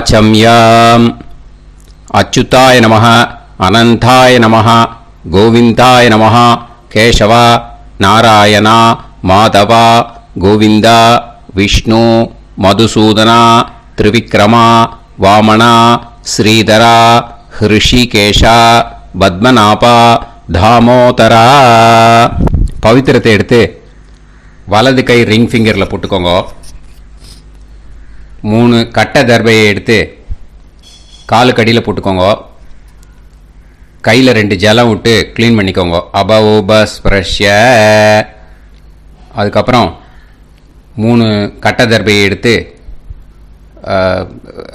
வாச்சம்யாம். அச்சுதாய நமः, அனந்தாய நமः, கோவிந்தாய நமः, கேசவா, நாராயணா, மாதவா, கோவிந்தா, விஷ்ணு, மதுசூதனா, திரிவிக்ரமா, வாமனா, ஸ்ரீதரா, ஹிருஷிகேஷா, பத்மநாபா, தாமோதரா. பவித்திரத்தை எடுத்து வலது கை ரிங் ஃபிங்கரில் போட்டுக்கோங்க. 3 கட்டை தர்பையை எடுத்து காலுக்கடியில் போட்டுக்கோங்க. கையில் 2 ஜலம் விட்டு க்ளீன் பண்ணிக்கோங்க. அபௌபஸ்பிரஷ்ய. அதுக்கப்புறம் 3 கட்டை தர்பையை எடுத்து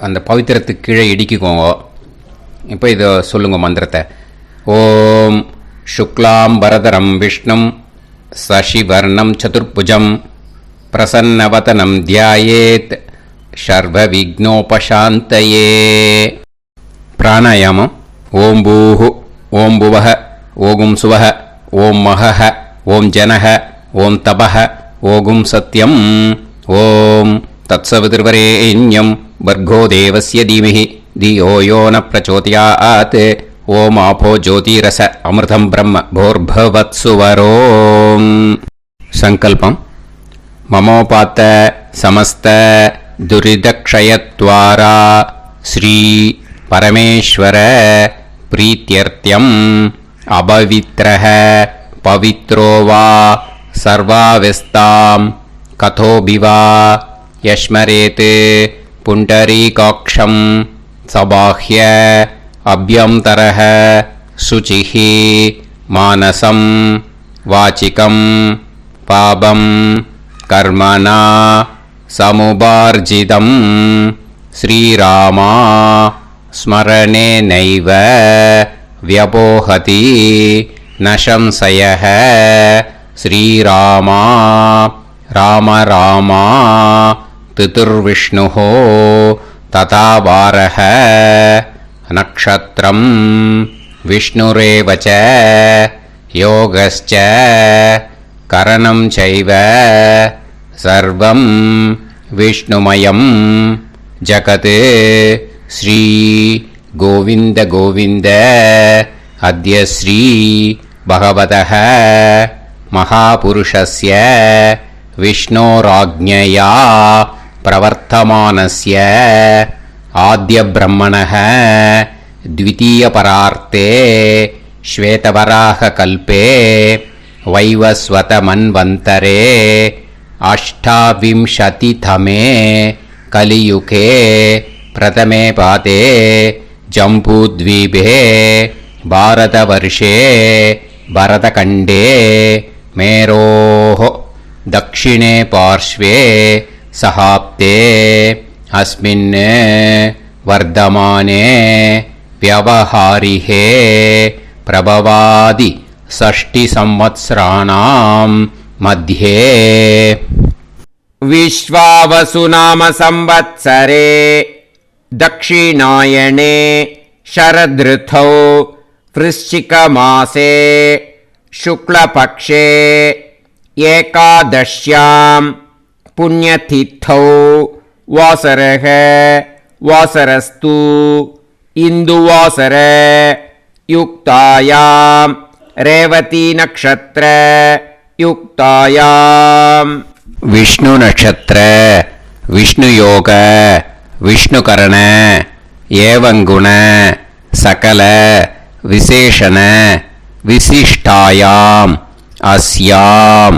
அந்த பவித்திரத்துக்கு கீழே இடிக்கிக்கோங்க. இப்போ இதை சொல்லுங்க மந்திரத்தை. ஓம் சுக்லாம் வரதரம் விஷ்ணும் சசிவர்ணம் சதுர்புஜம் பிரசன்னவதனம் தியாயேத் சர்வ விக்னோபசாந்தயே. பிராணாயாமம். ஓம் பூஹு, ஓம் புவஹ, ஓகும் சுவஹ, ஓம் மஹஹ, ஓம் ஜனஹ, ஓம் தபஹ, ஓகும் சத்யம். ஓம் தத்சவிதுர்வரேண்யம் வர்கோ தேவஸ்ய தீமஹி தியோ யோ ந பிரச்சோதயாத். ஓம் ஆபோ ஜோதிரச அமிர்தம் பிரம்ம போர்பவத்சுவரோம். சங்கல்பம். மமோபாத்த சமஸ்த துரிதக்ஷயத்வாரா ஸ்ரீ பரமேஸ்வர பிரீத்யர்த்தியம் அபவித்ரஹ பவித்ரோ வா சர்வாவஸ்தாம் கதோபிவா யஸ்மரேத் புண்டரீகாக்ஷம் சபாஹ்ய அப்யந்தரஹ சுசிஹி மானசம் வாச்சிகம் பாபம் கர்மணா சமுபார்ஜிதம் ஸ்ரீராமா ஸ்மரணேனைவ வ்யபோஹதி நசம்சயஹ. ஸ்ரீராமா ராம ராமா திதுர்விஷ்ணுः ததா வாரஹ. நக்ஷத்ரம் விஷ்ணுரேவ ச யோகஸ்ச கரணம் சைவ சர்வம் விஷ்ணுமயம் ஜகத். ஸ்ரீ கோவிந்த கோவிந்த அத்ய ஸ்ரீ பகவதः மகாபுருஷஸ்ய விஷ்ணோராஜ்ஞயா பிரவர்த்தமானஸ்ய ஆத்ய பிரம்மணः த்விதீயபரார்த்தே ஸ்வேதவராக கல்பே வைவஸ்வத மன்வந்தரே அஷ்டாவிம்சதிதமே கலியுகே பிரதமே பாதே ஜம்பூத்வீபே பாரதவர்ஷே பரதகண்டே மேரோः தக்ஷிணே பார்ஷ்வே சஹாப்தே அஸ்மின் வர்தமானே व्यवहारिहे प्रभवादि षष्टि संवत्सराणां मध्ये. विश्वावसुनाम संवत्सरे दक्षिणायने शरदृतौ वृश्चिकमासे शुक्लपक्षे एकादश्यां पुण्यतिथौ वासरः वासरस्तु इंदुवासर युक्तायां रेवती नक्षत्र युक्तायां विष्णु नक्षत्र विष्णु योग विष्णुकरण एवं गुण सकल विशेषण विशिष्टायां अस्यां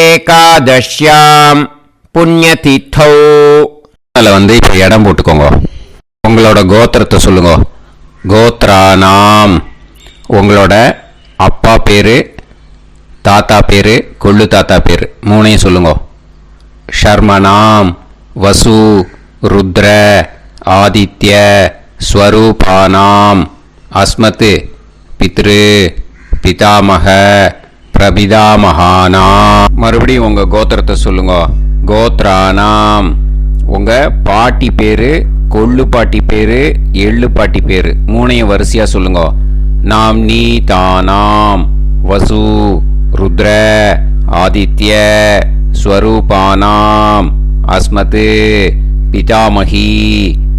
एकादश्यां पुण्यतिथौ. வந்து இப்போ இடம் போட்டுக்கோங்க. உங்களோட கோத்திரத்தை சொல்லுங்க. கோத்ரானாம். உங்களோட அப்பா பேர், தாத்தா பேர், கொள்ளு தாத்தா பேர் 3ஐயும் சொல்லுங்க. ஷர்மனாம் வசு ருத்ர ஆதித்ய ஸ்வரூபானாம் அஸ்மத் பித்ரு பிதாமக பிரபிதாமகானாம். மறுபடியும் உங்கள் கோத்திரத்தை சொல்லுங்க. கோத்ரானாம். உங்கள் பாட்டி பேர், கொள்ளு பாட்டி பேர், எள்ளு பாட்டி பேர் 3ஐயும் வரிசையாக சொல்லுங்க. நாம் நீ தானாம் வசு ருத்ர ஆதித்ய ஸ்வரூபானாம் அஸ்மத் பிதாமகி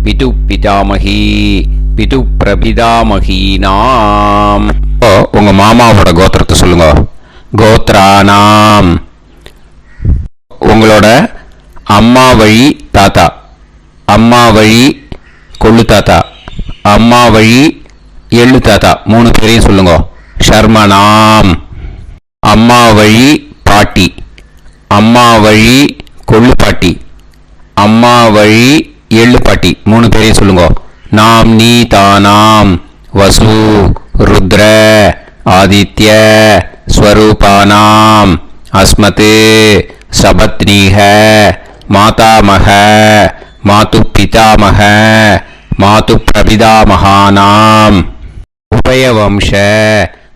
பிது பிதாமகி பிது பிரபிதாமகீனாம். உங்க மாமாவோட கோத்திரத்தை சொல்லுங்க. கோத்ரானாம். உங்களோட அம்மா வழி தாத்தா, அம்மா வழி கொள்ளு தாத்தா, அம்மா வழி எள்ளு தாத்தா, 3 பேரையும் சொல்லுங்க. ஷர்மனாம். அம்மா வழி பாட்டி, அம்மா வழி கொள்ளு பாட்டி, அம்மா வழி எள்ளு பாட்டி, 3 பேரையும் சொல்லுங்க. நாம் நீ தானாம் வசு ருத்ர ஆதித்ய ஸ்வரூபானாம் அஸ்மத் சபத்னீஹ மாதாமக மாது பிதாமக மாது பிரபிதாமகானாம் உபயவம்ச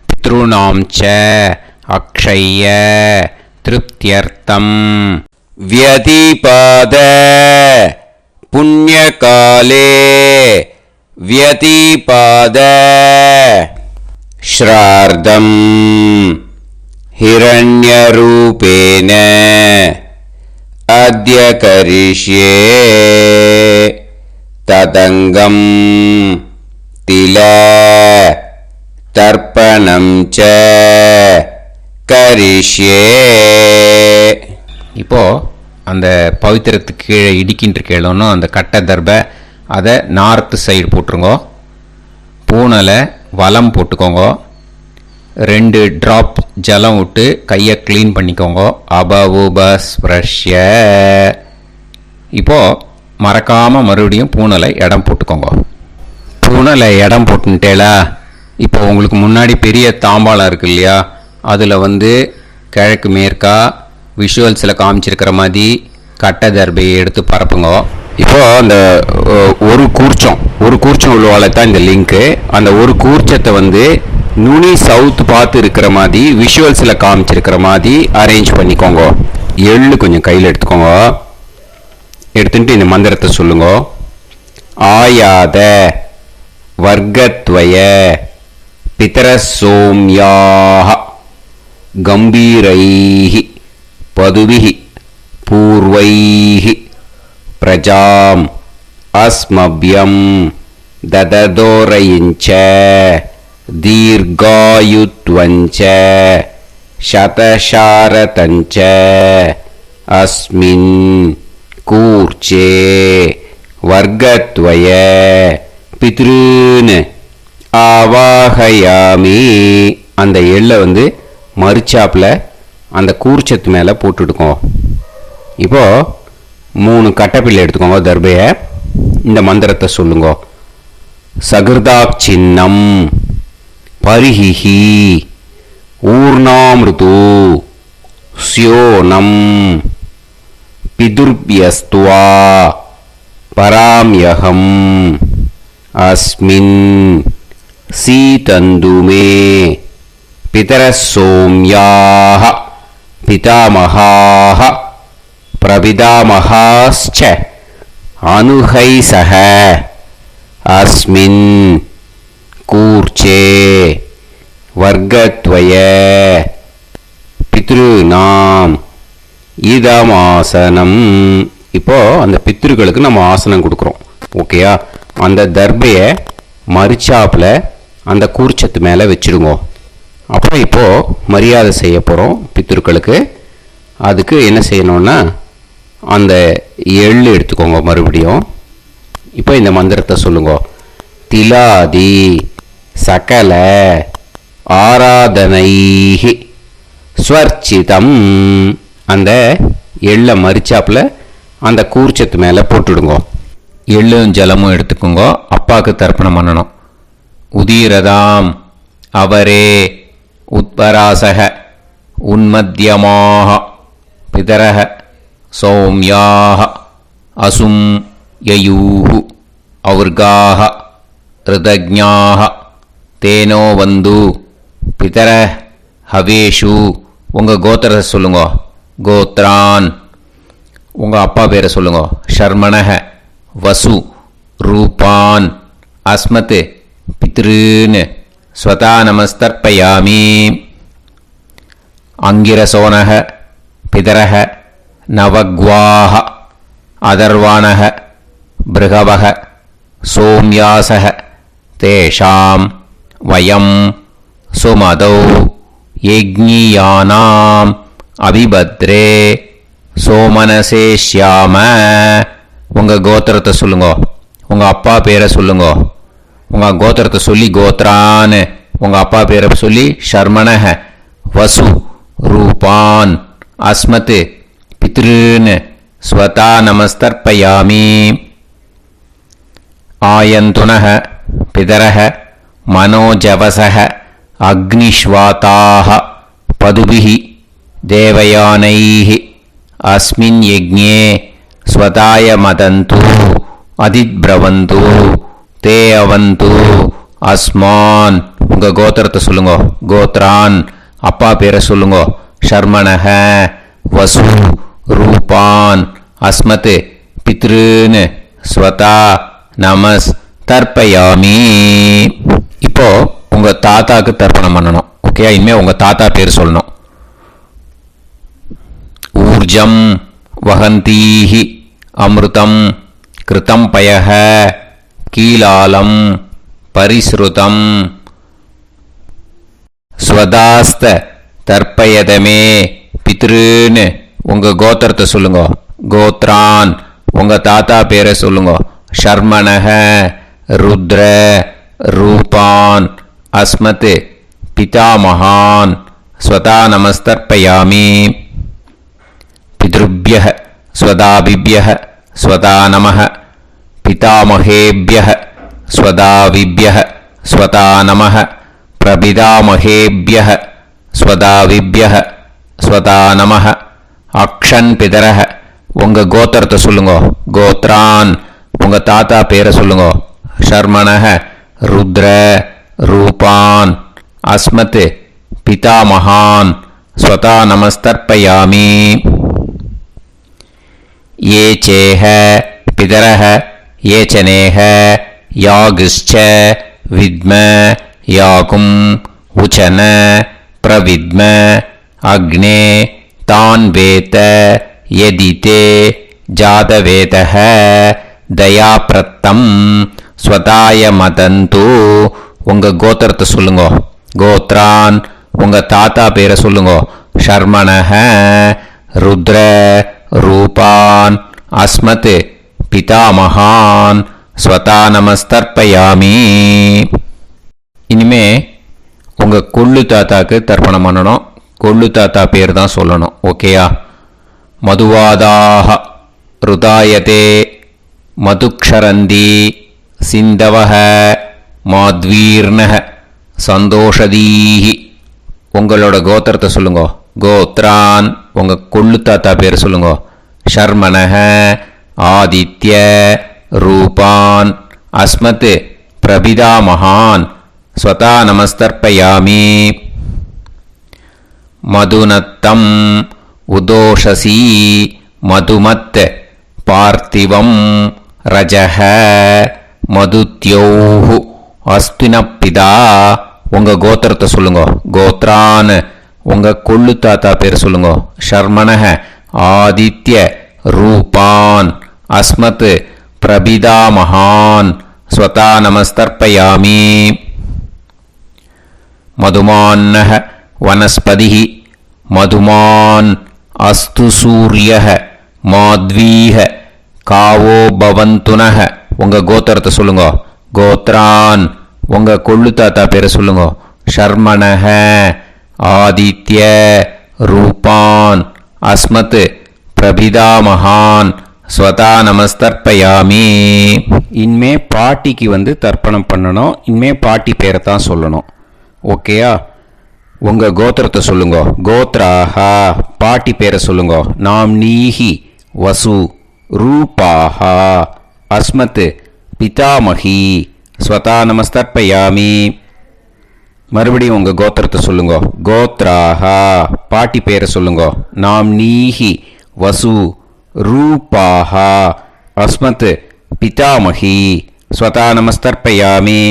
பித்ருணாம் ச அக்ஷய்ய திருப்தியர்த்தம் வியதிபாத புண்ணியகாலே வியதிபாத ஸ்ரார்த்தம் ஹிரண்யரூபேன அத்ய கரிஷ்யே ததங்கம் தில தர்ப்பணம் ச கரிஷ்யே. இப்போ அந்த பவித்திரத்துக்கு கீழே இடிக்கின்ற கீழோன்னு அந்த கட்டை தர்பை அதை நார்த்து சைடு போட்டுருங்கோ. பூனலை வலம் போட்டுக்கோங்க. 2 ட்ராப் ஜலம் விட்டு கையை க்ளீன் பண்ணிக்கோங்க. அபவுபஸ்ப்ரஷ்ய. இப்போது மறக்காமல் மறுபடியும் பூனலை இடம் போட்டுக்கோங்க. பூனலை இடம் போட்டுட்டேலா. இப்போ உங்களுக்கு முன்னாடி பெரிய தாம்பாளம் இருக்கு இல்லையா, அதில் கிழக்கு மேற்கா விஷுவல்ஸில் காமிச்சிருக்கிற மாதிரி கட்டை தர்பையை எடுத்து பரப்புங்க. இப்போது அந்த ஒரு கூர்ச்சம் உள்ளவால தான் இந்த லிங்க்கு. அந்த ஒரு கூர்ச்சத்தை நுனி சவுத் பார்த்து இருக்கிற மாதிரி விஷுவல்ஸில் காமிச்சிருக்கிற மாதிரி அரேஞ்ச் பண்ணிக்கோங்க. எள்ளு கொஞ்சம் கையில் எடுத்துக்கோங்க. எடுத்துட்டு இந்த மந்திரத்தை சொல்லுங்க. ஆயாத வர்க்கத்வய பிதரசோம்யாக கம்பீரைஹி பதுபிஹி பூர்வைஹி பிரஜாம் அஸ்மப்யம் தததோரயிஞ்ச தீர்காயுத்வஞ்ச சதசாரதஞ்ச அஸ்மின் கூர்ச்சே வர்க்கத்வய பித்ருன் ஆவாஹயாமி. அந்த எள்ளை மறுச்சாப்பில் அந்த கூர்ச்சத்து மேலே போட்டுடுக்கோங்க. இப்போது 3 கட்டைப்பிள்ளை எடுத்துக்கோங்க. தர்பையை இந்த மந்திரத்தை சொல்லுங்க. சகிருதாக் சின்னம் பரிஹிஹி ஊர்ணாமிருது ஸ்யோனம் பிதுர்பியஸ்துவா பராம்யகம் அஸ்மின் சீதந்துமே பிதரசோம்யாக பிதாமகாः பிரபிதாமகாஸ்ச அனுஹைசஹ அஸ்மின் கூர்ச்சே வர்க்கத்வய பித்ருநாம் இதமாசனம். இப்போ அந்த பித்ருக்களுக்கு நம்ம ஆசனம் கொடுக்குறோம். ஓகேயா? அந்த தர்பையை மறுச்சாப்பில் அந்த கூர்ச்சத்து மேலே வச்சுடுங்க. அப்புறம் இப்போது மரியாதை செய்ய போகிறோம் பித்ருக்களுக்கு. அதுக்கு என்ன செய்யணும்னா அந்த எள்ளு எடுத்துக்கோங்க. மறுபடியும் இப்போ இந்த மந்திரத்தை சொல்லுங்க. திலாதி சகல ஆராதனைஹி ஸ்வர்ச்சிதம். அந்த எள்ளை மரிச்சாப்பில் அந்த கூர்ச்சத்து மேலே போட்டுடுங்க. எள்ளும் ஜலமும் எடுத்துக்கோங்க. அப்பாவுக்கு தர்ப்பணம் பண்ணணும். உதீரதாம் அவரே உத்பராசக உன்மத்தியமாக பிதரக சௌமியாக அசும் யயூஹு ஔர்காக ரிதஜ்ஞாக தேனோ வந்து பிதர ஹவேஷு. உங்கள் கோத்திரத்தை சொல்லுங்க. கோத்ரான். உங்கள் அப்பா பேரை சொல்லுங்க. ஷர்மணக வசு ரூபான் அஸ்மத் பித்ருன் ஸ்வதா நமஸ்தர்ப்பயாமி. அங்கிரசோனக பிதரக நவக்வாஹ அதர்வாணக பிருகவக सोम्यासः तेषां वयं सुमदौ यज्ञियानाम् अभिभद्रे சோமனசே ஷியாம. உங்கள் கோத்திரத்தை சொல்லுங்க, உங்கள் அப்பா பேரை சொல்லுங்க. உங்கள் கோத்திரத்தை சொல்லி கோத்ரான்னு, உங்கள் அப்பா பேரை சொல்லி ஷர்மணஹ வசு ரூபான் அஸ்மத் பித்ருன்னு ஸ்வதா நமஸ்தர்ப்பயாமி. ஆயந்துனஹ பிதரஹ மனோஜவசஹ அக்னிஷ்வாதாஹ பதுபிஹி தேவயானைஹி அஸ்மின் யஜ்ஞே ஸ்வதாய மதந்து அதித்ப்ரவந்து தே அவந்து அஸ்மான். உங்கள் கோத்திரத்தை சொல்லுங்க, கோத்ரான் அப்பா பேரை சொல்லுங்க. ஷர்மணஹ வசு ரூபான் அஸ்மத் பித்ருன்னு ஸ்வதா நமஸ் தர்ப்பயாமி. இப்போ உங்கள் தாத்தாக்கு தர்ப்பணம் பண்ணணும். ஓகே, இனிமேல் உங்கள் தாத்தா பேர் சொல்லணும். ஊர்ஜம் வஹந்தீஹி அமிர்தம் கிருதம் பயஹ கீலாலம் பரிஸ்ருதம் ஸ்வதாஸ்த தர்ப்பயதமே பித்ருன்னு உங்கள் கோத்திரத்தை சொல்லுங்க. கோத்ரான் உங்கள் தாத்தா பேரை சொல்லுங்க. ஷர்மணஹ ருத்ர ரூபான் அஸ்மத் பிதாமகான் ஸ்வதா நமஸ்தர்ப்பயாமி. பித்ருப்யஹ ஸ்வதாபிப்யஹ ஸ்வதா நமஹ பிதாமகேப்யஹ ஸ்வதாவிப்யஹ ஸ்வதா நமஹ பிரபிதாமகேப்யஹ ஸ்வதாவிப்யஹ ஸ்வதா நமஹ. அக்ஷன் பிதரஹ உங்கள் கோத்திரத்தை சொல்லுங்க. கோத்ரான் உங்கள் தாத்தா பேரை சொல்லுங்க. ஷர்மணஹ ருத்ர ரூபான் அஸ்மத் பிதாமகான் ஸ்வதா நமஸ்தர்ப்பயாமி. ये चेह पितरः ये च नेह यागश्च विद्म याकुं उचन प्रविद्म अग्ने तान् वेत यदिते जातवेतः दयाप्रत्तं स्वताय मदन्तु. உங்கள் கோத்திரத்தை சொல்லுங்க. கோத்ரான் உங்கள் தாத்தா பேரை சொல்லுங்க. ஷர்மணஹ ருத்ர ரூபான் அஸ்மத் பிதாமகான் ஸ்வதா நமஸ்தர்ப்பயாமி. இனிமே உங்கள் கொள்ளு தாத்தாக்கு தர்ப்பணம் பண்ணணும். கொள்ளு தாத்தா பேர் தான் சொல்லணும். ஓகேயா? மதுவாதாக ருதாயதே மதுக்ஷரந்தி சிந்தவஹ மாத்வீர்ணஹ சந்தோஷதீஹி. உங்களோட கோத்திரத்தை சொல்லுங்க. கோத்ரான் உங்கள் கொள்ளு தாத்தா பேர் சொல்லுங்க. ஷர்மணஹ ஆதித்ய ரூபான் அஸ்மத் பிரபிதாமகான் ஸ்வதா நமஸ்தர்ப்பயாமி. மதுநத்தம் உதோஷசி மதுமத் பார்த்திவம் ரஜஹ மதுத்யோஹு அஸ்தினப்பிதா. உங்கள் கோத்திரத்தை சொல்லுங்க. கோத்ரான் உங்கள் கொள்ளு தாத்தா பேர் சொல்லுங்க. ஷர்மணஹ ஆதித்ய ரூபான் அஸ்மத் பிரபிதாமகான் ஸ்வதா நமஸ்தர்ப்பயாமி. மதுமான்னஹ வனஸ்பதிஹி மதுமான் அஸ்து சூரியஹ மாத்வீஹ காவோ பவந்துனஹ. உங்கள் கோத்திரத்தை சொல்லுங்க. கோத்ரான் உங்கள் கொள்ளு தாத்தா பேரை சொல்லுங்க. ஷர்மணஹ ஆதித்ய ரூபான் அஸ்மத் பிரபிதாமகான் ஸ்வதா நமஸ்தர்ப்பயாமி. இனிமே பாட்டிக்கு தர்ப்பணம் பண்ணணும். இனிமே பாட்டி பேரை தான் சொல்லணும். ஓகேயா? உங்கள் கோத்திரத்தை சொல்லுங்க. கோத்ராஹா பாட்டி பேரை சொல்லுங்க. நாம் நீஹி வசு ரூபாஹா அஸ்மத் பிதாமகி ஸ்வதா நமஸ்தர்ப்பயாமி. மறுபடியும் உங்கள் கோத்திரத்தை சொல்லுங்க. கோத்ராஹா பாட்டி பேரை சொல்லுங்க. நாம் நீஹி வசு ரூபாஹா அஸ்மத் பிதாமகி ஸ்வதா நமஸ்தர்ப்பயாமி.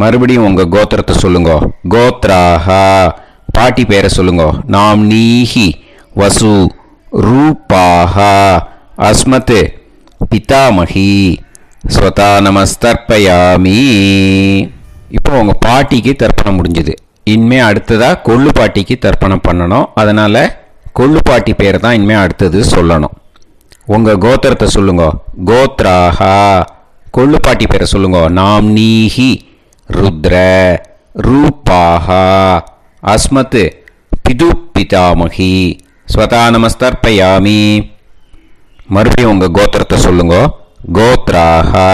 மறுபடியும் உங்கள் கோத்திரத்தை சொல்லுங்க. கோத்ராஹா பாட்டி பேரை சொல்லுங்க. நாம் நீஹி வசு ரூபாஹா அஸ்மத் பிதாமகி ஸ்வதா நமஸ்தர்ப்பயாமி. இப்போ உங்கள் பாட்டிக்கு தர்ப்பணம் முடிஞ்சுது. இனிமே அடுத்ததாக கொள்ளு பாட்டிக்கு தர்ப்பணம் பண்ணணும். அதனால் கொள்ளு பாட்டி பேர் தான் இனிமே அடுத்தது சொல்லணும். உங்கள் கோத்திரத்தை சொல்லுங்க. கோத்ராஹா. கொள்ளு பாட்டி பேரை சொல்லுங்க. நாம்னீஹி ருத்ர ரூபாஹா அஸ்மத் பிது பிதாமகி ஸ்வதா நமஸ்தர்ப்பயாமி. மறுபடியும் உங்கள் கோத்திரத்தை சொல்லுங்க. கோத்ராஹா.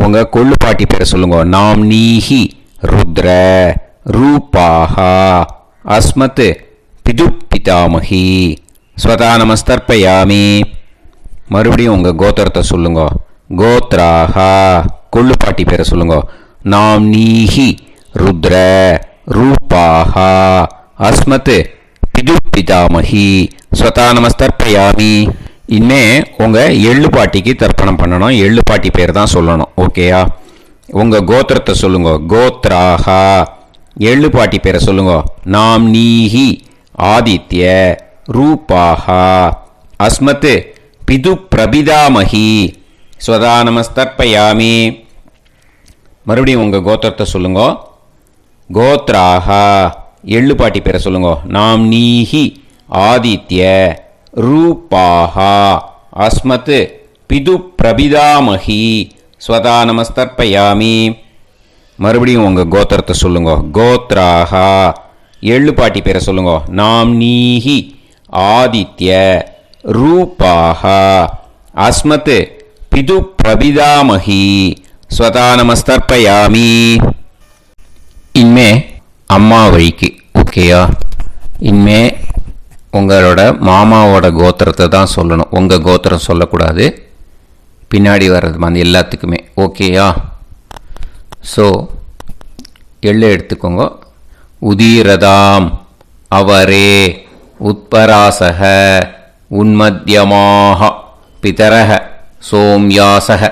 உங்கள் கொள்ளு பாட்டி பேரை சொல்லுங்க. நாம்னீஹி ருத்ர ரூபாஹா அஸ்மத் பிது பிதாமகி ஸ்வதா நமஸ்தர்ப்பயாமி. மறுபடியும் உங்கள் கோத்திரத்தை சொல்லுங்க. கோத்ராஹா. கொள்ளு பாட்டி பேரை சொல்லுங்க. நாம்னீஹி ருத்ர ரூபாஹா அஸ்மத் பிது பிதாமகி ஸ்வதா நமஸ்தர்ப்பயாமி. இனிமே உங்கள் எள்ளு பாட்டிக்கு தர்ப்பணம் பண்ணணும். எள்ளு பாட்டி பேர் தான் சொல்லணும். ஓகேயா? உங்கள் கோத்திரத்தை சொல்லுங்க. கோத்ராஹா. எள்ளு பாட்டி பேரை சொல்லுங்க. நாம்னீஹி ஆதித்ய ரூபாஹா அஸ்மத் பிது பிரபிதாமகி ஸ்வதா நமஸ்தர்ப்பயாமி. மறுபடியும் உங்கள் கோத்திரத்தை சொல்லுங்க. கோத்ராஹா. எள்ளு பாட்டி பேரை சொல்லுங்க. நாம்னீஹி ஆதித்ய ரூபாஹா அஸ்மத் பிது பிரபிதாமகி ஸ்வதா நமஸ்தர்ப்பயாமி. மறுபடியும் உங்கள் கோத்திரத்தை சொல்லுங்க. கோத்ராஹா. எள்ளு பாட்டி பேரை சொல்லுங்க. நாம்னீஹி ஆதித்ய ரூபாஹா அஸ்மத் பிது பிரபிதாமகி ஸ்வதா நமஸ்தர்ப்பயாமி. இனிமே அம்மா வழிக்கு. ஓகேயா? இனிமே உங்களோட மாமாவோட கோத்திரத்தை தான் சொல்லணும். உங்கள் கோத்திரம் சொல்லக்கூடாது. பின்னாடி வர்றது மாதிரி எல்லாத்துக்குமே. ஓகேயா? ஸோ எள்ளு எடுத்துக்கோங்க. உதீரதாம் அவரே உத்பராசக உன்மத்யமாக பிதரக சோம்யாசக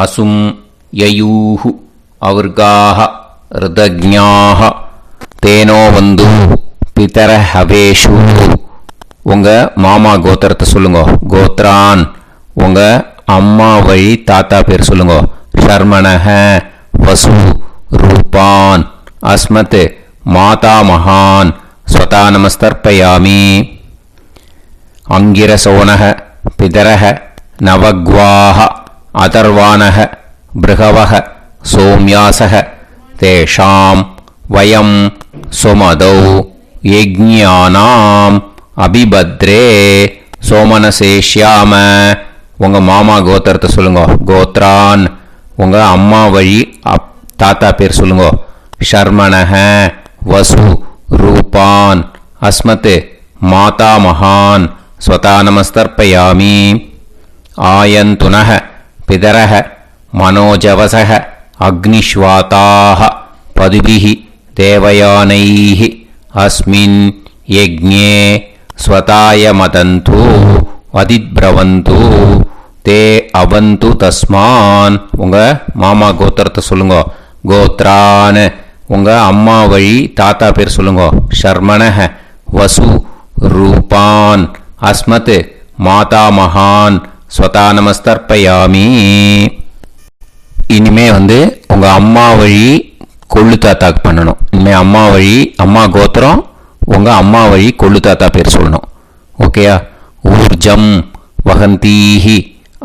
அசும் யயூஹு அவர்காக ருதஜ்ஞாக தேனோ வந்து பிதர ஹவேஷு. உங்கள் மாமா கோத்திரத்தை சொல்லுங்க. கோத்ரான். உங்கள் அம்மா வழி தாத்தா பேர் சொல்லுங்க. ஷர்மணஹ வசு ரூபான் அஸ்மத் மாதா மகான் ஸ்வதா நமஸ்தர்ப்பயாமி. அங்கிரசோனஹ பிதரஹ நவக்வாஹ அதர்வானஹ பிருகவஹ சோம்யாசஹ தேஷாம் வயம் சுமதௌ யஜ்ஞானாம் அபிபத்ரே சோமனசேஷ்யாம. உங்கள் மாமா கோத்திரத்தை சொல்லுங்க. கோத்ரான். உங்கள் அம்மா வழி தாத்தா பேர் சொல்லுங்க. ஷர்மணஹ வசு ரூபான் அஸ்மத் மாதா மகான் ஸ்வதா நமஸ்தர்ப்பயாமி. ஆயந்துனஹ பிதரஹ மனோஜவசஹ அக்னிஷ்வாதாஹ பதுபிஹி தேவயானைஹ அஸ்மின் யஜ்ஞே ஸ்வதாய மதந்து அதிப்ரவந்து தே அவந்து தஸ்மான். உங்கள் மாமா கோத்திரத்தை சொல்லுங்க. கோத்ரான். உங்கள் அம்மா வழி தாத்தா பேர் சொல்லுங்க. ஷர்மணஹ வசு ரூபான் அஸ்மத் மாதா மகான் ஸ்வதா நமஸ்தர்ப்பயாமி. இனிமே உங்கள் அம்மா வழி கொள்ளு தாத்தாக்கு பண்ணணும். இனிமேல் அம்மா வழி அம்மா கோத்திரம் உங்கள் அம்மா வழி கொள்ளு தாத்தா பேர் சொல்லணும். ஓகேயா? ஊர்ஜம் வகந்தீஹி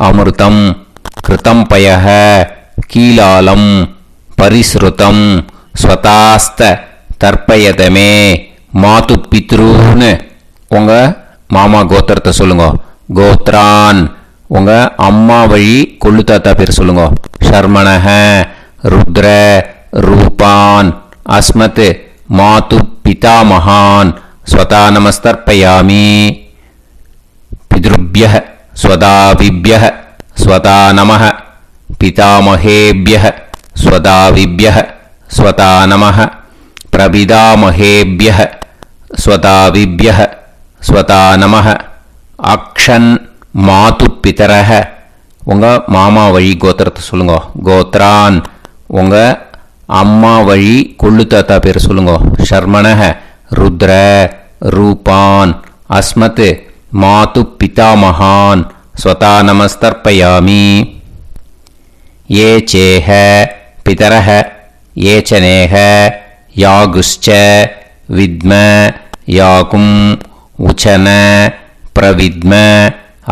அமிர்தம் கிருதம் பயஹ கீலாலம் பரிஸ்ருதம் ஸ்வதாஸ்த தர்ப்பயதமே மாது பித்ருன்னு. உங்கள் மாமா கோத்திரத்தை சொல்லுங்க. கோத்ரான். உங்கள் அம்மா வழி கொள்ளு தாத்தா பேர் சொல்லுங்க. ஷர்மணஹ ருத்ர ரூபான் அஸ்மத் மாது பிதாமகான் ஸ்வதா நமஸ்தர்ப்பயாமி. பித்ருப்யஹ ஸ்வதாவிப்யஹ ஸ்வதா நமஹ பிதாமகேப்யஹ ஸ்வதாவிப்யஹ ஸ்வதா நமஹ பிரபிதாமகேப்யஹ ஸ்வதாவிப்யஹ ஸ்வதா நமஹ அக்ஷன் மாது பிதரஹ. உங்கள் மாமா வழி கோத்திரத்தை சொல்லுங்க. கோத்ரான். உங்கள் அம்மா வழி கொள்ளு தாத்தா பேர் சொல்லுங்க. ஷர்மணஹ ருத்ர ரூபான் அஸ்மத் மாது பிதாமகான் ஸ்வதா நமஸ்தர்ப்பயாமி. ये चेह पितरः ये च नेह यागुश्च विद्म याकुम् उचन प्रविद्म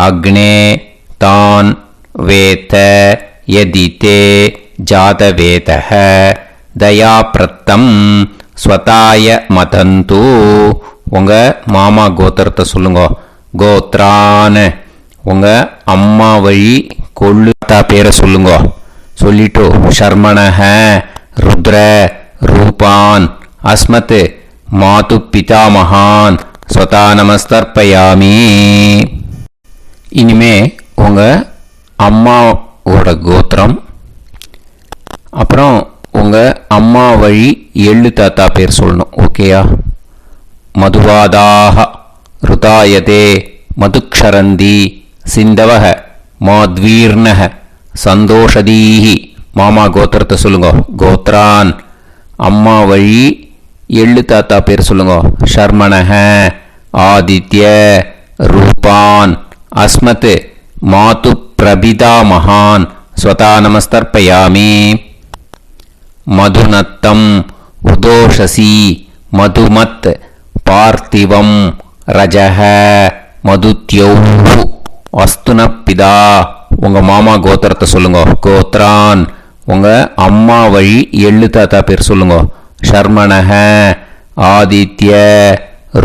अग्ने तान् वेत यदिते जातवेतः दयाप्रत्तम् स्वताय मदन्तु உங்க மாமா கோத்திரத்தை சொல்லுங்க. கோத்ரான் உங்க அம்மா வழி கொள்ளுத்தா பேரை சொல்லுங்க. சொல்லிட்டு ஷர்மணஹ ருத்ர ரூபான் அஸ்மத் மாது பிதாமகான் ஸ்வதா நமஸ்தர்ப்பயாமி. இனிமே உங்க அம்மாவோட கோத்திரம், அப்புறம் உங்க அம்மா வழி எள்ளு தாத்தா பேர் சொல்லணும். ஓகேயா? மதுவாதாக ருதாயதே மதுக்ஷரந்தி சிந்தவக மாத்வீர்ணக சந்தோஷதீஹி. மாமா கோத்திரத்தை சொல்லுங்க. கோத்ரான் அம்மா வழி எள்ளு தாத்தா பேர் சொல்லுங்க. ஷர்மணஹ ஆதித்ய ரூபான் அஸ்மத் மாது பிரபிதா மகான் ஸ்வதா நமஸ்தர்ப்பயாமி. மதுநத்தம் உதோஷசி மதுமத் பார்த்திவம் ரஜஹ மதுத்யௌஹு அஸ்துனப்பிதா. உங்க மாமா கோத்திரத்தை சொல்லுங்க. கோத்ரான் உங்க அம்மா வழி எள்ளு தாத்தா பேர் சொல்லுங்க. ஷர்மணஹ ஆதித்ய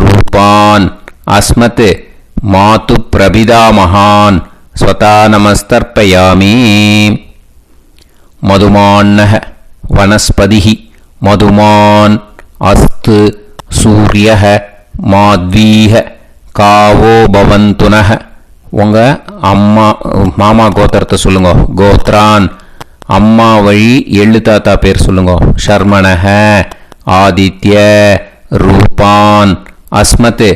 ரூபான் அஸ்மத் மாது பிரபிதா மகான் ஸ்வதா நமஸ்தர்ப்பயாமி. மதுமான்னஹ வனஸ்பதிஹி மதுமான் அஸ்து சூரியஹ மாத்வீஹ காவோ பவந்துனஹ. உங்க அம்மா மாமா கோத்திரத்தை சொல்லுங்க. கோத்ரான் அம்மா வழி எள்ளு தாத்தா பேர் சொல்லுங்க. ஷர்மணஹ ஆதித்ய ரூபான் அஸ்மத்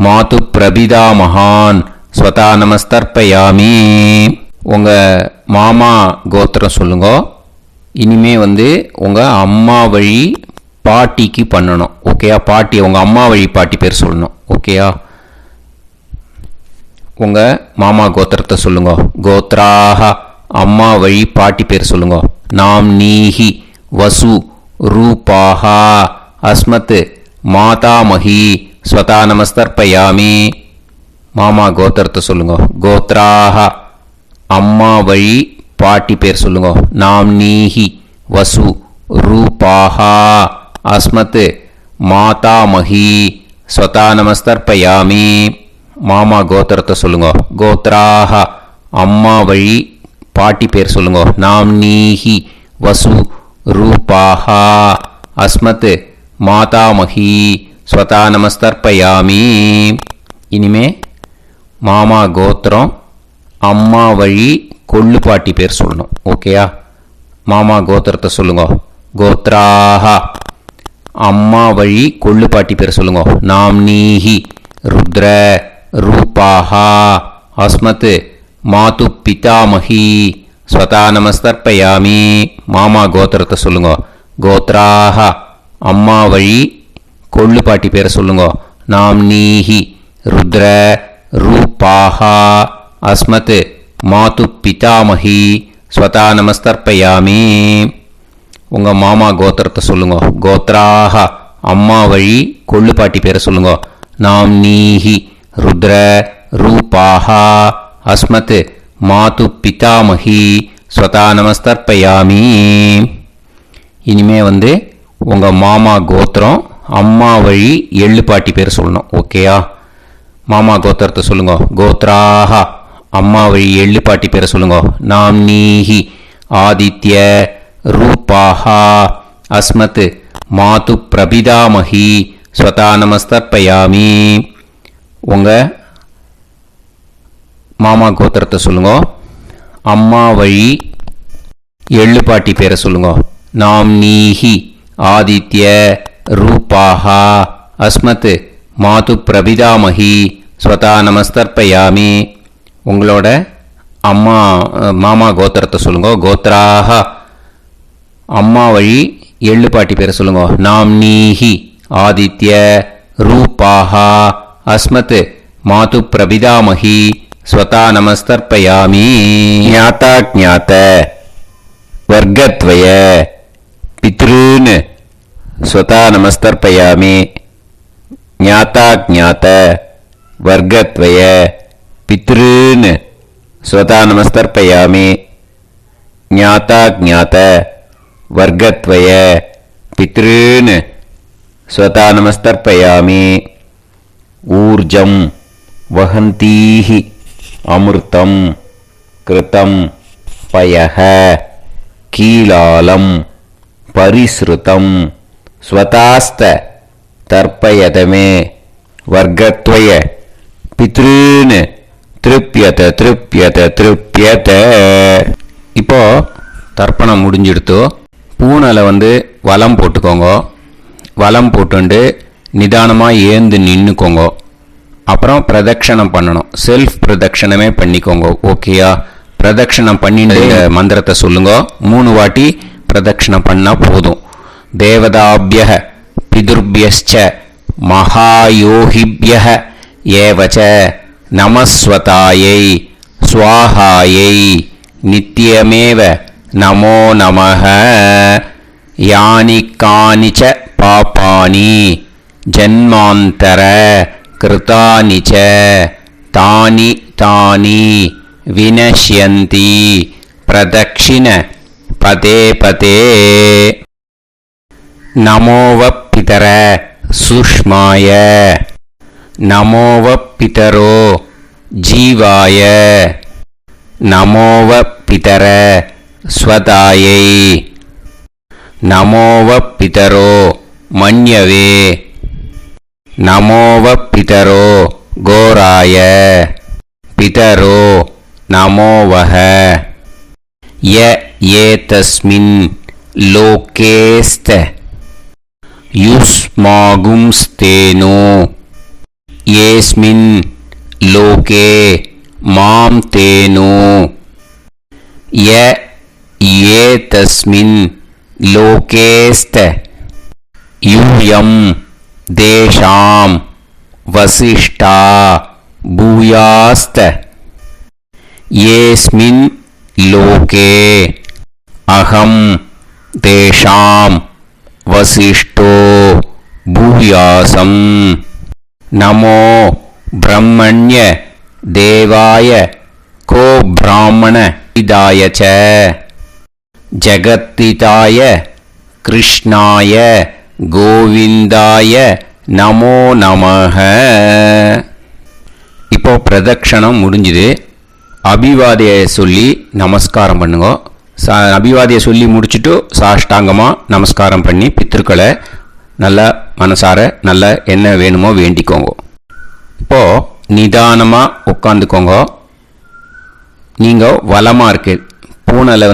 மாது பிரபிதா மகான் ஸ்வதா நமஸ்தர்ப்பயாமி. உங்க மாமா கோத்திரம் சொல்லுங்க. இனிமே உங்க அம்மா வழி பாட்டிக்கு பண்ணணும். ஓகேயா? பாட்டி உங்க அம்மா வழி பாட்டி பேர் சொல்லணும். ஓகேயா? உங்க மாமா கோத்திரத்தை சொல்லுங்க. கோத்ராஹ அம்மா வழி பாட்டி பேர் சொல்லுங்க. நாம் நீஹி வசு ரூபாஹா அஸ்மத் மாதாமஹி ஸ்வதா நமஸ்தர்ப்பயாமி. மாமா கோத்திரத்தை சொல்லுங்க. கோத்ராஹ அம்மா வழி பாட்டி பேர் சொல்லுங்க. நாம் நீஹி வசு ரூபாஹா அஸ்மத் மாதாமஹி ஸ்வதா நமஸ்தர்ப்பயாமி. மாமா கோத்திரத்தை சொல்லுங்க. கோத்ராஹ அம்மா வழி பாட்டி பேர் சொல்லுங்க. நாம் நீஹி வசு ரூபாஹா அஸ்மத் மாதாமஹி ஸ்வதா நமஸ்தர்ப்பயாமி. இனிமே மாமா கோத்திரம் அம்மா வழி கொள்ளு பாட்டி பேர் சொல்லணும். ஓகேயா? மாமா கோத்திரத்தை சொல்லுங்க. கோத்ராஹ அம்மா வழி கொள்ளு பாட்டி பேர் சொல்லுங்க. நாம் நீஹி ருத்ர ரூபாஹா அஸ்மத் மாது பிதாமஹி ஸ்வதா நமஸ்தர்ப்பயாமி. மாமா கோத்திரத்தை சொல்லுங்க. கோத்ராஹ அம்மா வழி கொள்ளு பாட்டி பேர் சொல்லுங்க. நாம் நீஹி ருத்ர ரூபாஹா அஸ்மத் மாது பிதாமஹி ஸ்வதா நமஸ்தர்ப்பயாமி. உங்க மாமா கோத்திரத்தை சொல்லுங்க. கோத்ராஹ அம்மா வழி கொள்ளு பாட்டி பேரை சொல்லுங்க. நாம் நீஹி ருத்ர ரூபாஹா அஸ்மத் மாது பிதாமஹி ஸ்வதா நமஸ்தர்ப்பயாமி. இனிமே உங்க மாமா கோத்திரம் அம்மா வழி எள்ளு பாட்டி பேர் சொல்லணும். ஓகேயா? மாமா கோத்திரத்தை சொல்லுங்க. கோத்ராஹ அம்மா வழி எள்ளு பாட்டி பேரை சொல்லுங்க. நாம் நீஹி ஆதித்ய ரூபாஹா அஸ்மத் மாது பிரபிதாமஹி ஸ்வதா நமஸ்தர்ப்பயாமி. உங்க மாமா கோத்திரத்தை சொல்லுங்க. அம்மா வழி எள்ளு பாட்டி பேரை சொல்லுங்க. நாம் நீஹி ஆதித்ய ரூபாஹா அஸ்மத் மாது பிரபிதாமஹி ஸ்வதா நமஸ்தர்ப்பயாமி. உங்களோட அம்மா மாமா கோத்திரத்தை சொல்லுங்க. கோத்ராஹ அம்மா வழி எள்ளு பாட்டி பேரை சொல்லுங்க. நாம் நீஹி ஆதித்ய ரூபாஹா அஸ்மத் மாது பிரபிதாமஹி ஸ்வதா நமஸ்தர்ப்பயாமி. ஞாதா ஞாத वर्गत्वय पितॄन् स्वता नमस्तर्पयामि ज्ञाता ज्ञात वर्गत्वय पितॄन् स्वता नमस्तर्पयामि ज्ञाता ज्ञात वर्गत्वय पितॄन् स्वता नमस्तर्पयामि ऊर्जं वहन्तीः अमृतं कृतं पयः कीलालं परिसृतं स्वतास्त तर्पयत मे वर्गत्वय पितॄन् திருப்பியத திருப்பியத திருப்பியத. இப்போ தர்ப்பணம் முடிஞ்சிடுத்தோ. பூனலை வலம் போட்டுக்கோங்க. வலம் போட்டுண்டு நிதானமாக ஏந்து நின்றுக்கோங்க. அப்புறம் பிரதட்சணம் பண்ணணும். செல்ஃப் பிரதட்சணமே பண்ணிக்கோங்க. ஓகேயா? பிரதட்சணம் பண்ணிட்டு மந்திரத்தை சொல்லுங்க. 3 வாட்டி பிரதட்சணம் பண்ணால் போதும். தேவதாபிய பிதுர்பியச்ச மகாயோகிபிய ஏவச்ச நமஸ்வதாயை ஸ்வாஹாயை நித்யமேவ நமோ நமஹ. யானி கானிச்ச பாபானி ஜன்மாந்தர கிருதானி ச தானி தானி வினஷ்யந்தி பிரதக்ஷிண பதே பதே. நமோவ பிதர சுஷ்மாய நமோவ பிதரோ ஜீவாய நமோவ பிதர ஸ்வதாயை நமோவ பிதரோ மன்யவே நமோவ பிதரோ கோராய பிதரோ நமோவஹ. ய ஏதஸ்மின் லோகேஸ்த யுஸ்மாகும்ஸ்தேனோ येस्मिन् लोके मां तेनो. य एतस्मिन् लोकेस्त यूयं देशां वसिष्ठा भूयास्त. येस्मिन् लोके अहं देशां वसिष्ठो भूयासम्. நமோ பிரம்மண்ய தேவாய கோ பிராமண இதாய ச ஜகத்திதாய கிருஷ்ணாய கோவிந்தாய நமோ நமஹ. இப்போ பிரதட்சணம் முடிஞ்சுது. அபிவாதியை சொல்லி நமஸ்காரம் பண்ணுங்க. அபிவாதியை சொல்லி முடிச்சுட்டு சாஷ்டாங்கமாக நமஸ்காரம் பண்ணி பித்திருக்களை நல்லா மனசார நல்லா என்ன வேணுமோ வேண்டிக்கோங்க. இப்போது நிதானமாக உட்காந்துக்கோங்க. நீங்கள் வலமாக இருக்கு பூனலை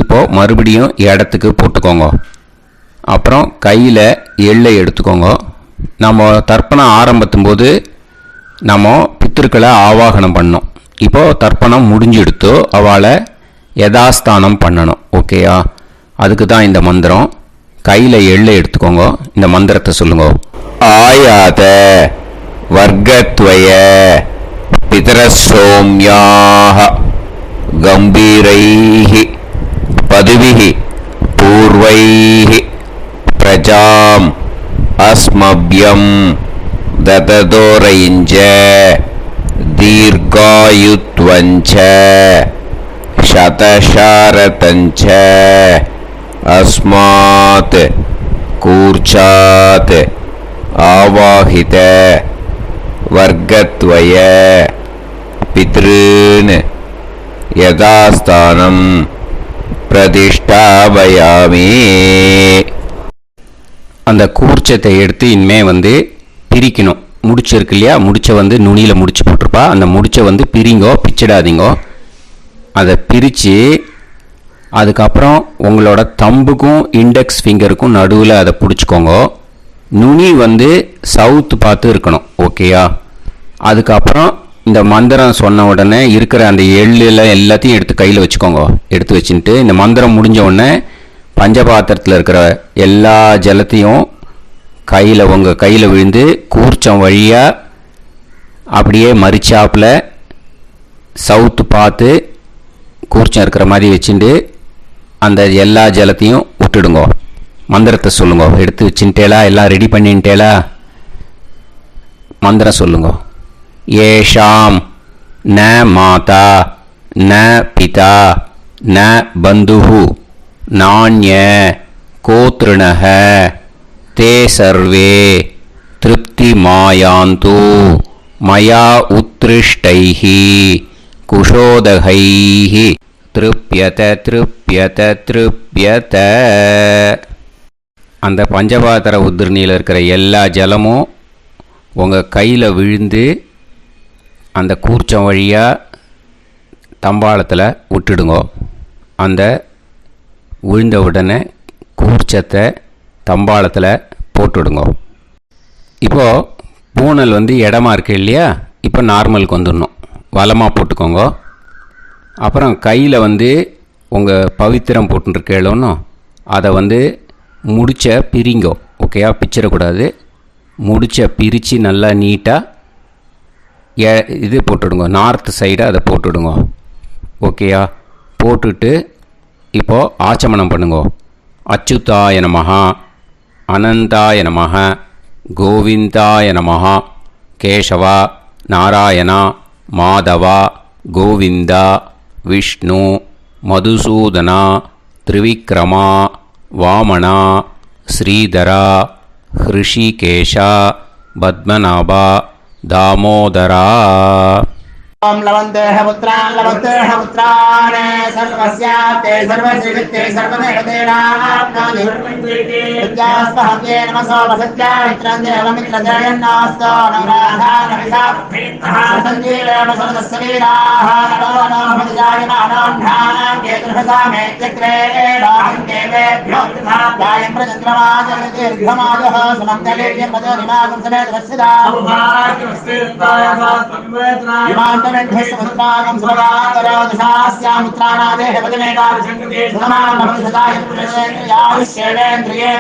இப்போது மறுபடியும் இடத்துக்கு போட்டுக்கோங்க. அப்புறம் கையில் எள்ளை எடுத்துக்கோங்க. நம்ம தர்ப்பணம் ஆரம்பித்தும் போது நம்ம பித்திருக்களை ஆவாகனம் பண்ணோம். இப்போது தர்ப்பணம் முடிஞ்செடுத்து அவளை யதாஸ்தானம் பண்ணணும். ஓகேயா? அதுக்கு தான் இந்த மந்திரம். கையில் எள்ளை எடுத்துக்கோங்க. இந்த மந்திரத்தை சொல்லுங்க. ஆயாத வர்க்கத்வய பிதரசோம்யாக கம்பீரைஹி பதுவிஹி பூர்வைஹி பிரஜாம் அஸ்மப்யம் தததோரைஞ்ச தீர்காயுத்வஞ்ச சதசாரதஞ்ச अस्मात् कूर्चात् आवाहित वर्गत्वय पितॄन् यथास्थानं प्रतिष्ठापयामि. அந்த கூர்ச்சத்தை எடுத்து இனிமே பிரிக்கணும். முடிச்சு இருக்கு இல்லையா? முடிச்சை நுனியில் முடிச்சு போட்டிருப்பா. அந்த முடிச்சை பிரிங்கோ, பிச்சிடாதீங்கோ. அதை பிரித்து அதுக்கப்புறம் உங்களோட தம்புக்கும் இண்டெக்ஸ் ஃபிங்கருக்கும் நடுவில் அதை பிடிச்சிக்கோங்க. நுனி சவுத்து பார்த்து இருக்கணும். ஓகேயா? அதுக்கப்புறம் இந்த மந்திரம் சொன்ன உடனே இருக்கிற அந்த எள்ளில் எல்லாத்தையும் எடுத்து கையில் வச்சுக்கோங்க. எடுத்து வச்சுட்டு இந்த மந்திரம் முடிஞ்ச உடனே பஞ்சபாத்திரத்தில் இருக்கிற எல்லா ஜலத்தையும் உங்கள் கையில் விழுந்து கூர்ச்சம் வழியாக அப்படியே மறிச்சாப்பில் சவுத்து பார்த்து கூர்ச்சம் இருக்கிற மாதிரி வச்சுட்டு அந்த எல்லா ஜலத்தையும் விட்டுடுங்கோ. மந்திரத்தை சொல்லுங்க. எடுத்து வச்சுட்டேலா? எல்லாம் ரெடி பண்ணிட்டேலா? மந்திரம் சொல்லுங்க. ஏஷாம் ந மாதா ந பிதா ந பந்துஹு நாண்ய கோத்ருணஹ தே சர்வே திருப்தி மாயாந்து மயா உத்ருஷ்டைஹி குஷோதகைஹி திருப்யத திருப்யத திருப்யத. அந்த பஞ்சபாத்திர உதிரணியில் இருக்கிற எல்லா ஜலமும் உங்கள் கையில் விழுந்து அந்த கூர்ச்சம் வழியாக தம்பாளத்தில் விட்டுடுங்கோ. அந்த விழுந்த உடனே கூர்ச்சத்தை தம்பாளத்தில் போட்டுடுங்கோ. இப்போது பூனல் இடமா இருக்கு இல்லையா? இப்போ நார்மலுக்கு வந்துடணும். வலமாக போட்டுக்கோங்க. அப்புறம் கையில் உங்கள் பவித்திரம் போட்டுருக்கேளோன்னு அதை முடிச்ச பிரிங்கோ. ஓகேயா? பிச்சிடக்கூடாது. முடிச்ச பிரித்து நல்லா நீட்டாக இது போட்டுடுங்க. நார்த் சைடை அதை போட்டுடுங்க. ஓகேயா? போட்டுட்டு இப்போது ஆச்சமனம் பண்ணுங்க. அச்சுதாய நமஹ அனந்தாய நமஹ கோவிந்தாய நமஹ கேசவா நாராயணா மாதவா கோவிந்தா விஷ்ணு மதுசூதனா திரிவிக்ரமா வாமனா ஸ்ரீதரா ஹிருஷிகேஷா பத்மநாபா தாமோதரா. ओम लवन्तेह पुत्रान् सर्वस्याप्ते सर्वश्रीवित्ते सर्वदेवतेनाप्नानि विद्यास्पहव्ये नमसो वसत्या मित्रं देवमित्रजयन्नास्तो नवराधानविषाः सञ्जीवेम सर्वस्वीराः नमो नमोऽभिजायमानोऽन्धानां केतुर्हसामेत्यग्रे बाहुं देवेभ्यो गायं प्रचन्द्रमाजर्दीर्घमाजः सुमङ्गलेर्यमजोनिमागं समेतरस्यदाः विमान्तमेध्यस्वसुतागं सुभगान्तरो दशास्यामित्राणादेह पदमेकाभिषङ्कृते सुमानभविषदाय पुरुषेन्द्रियायुष्येवेन्द्रिये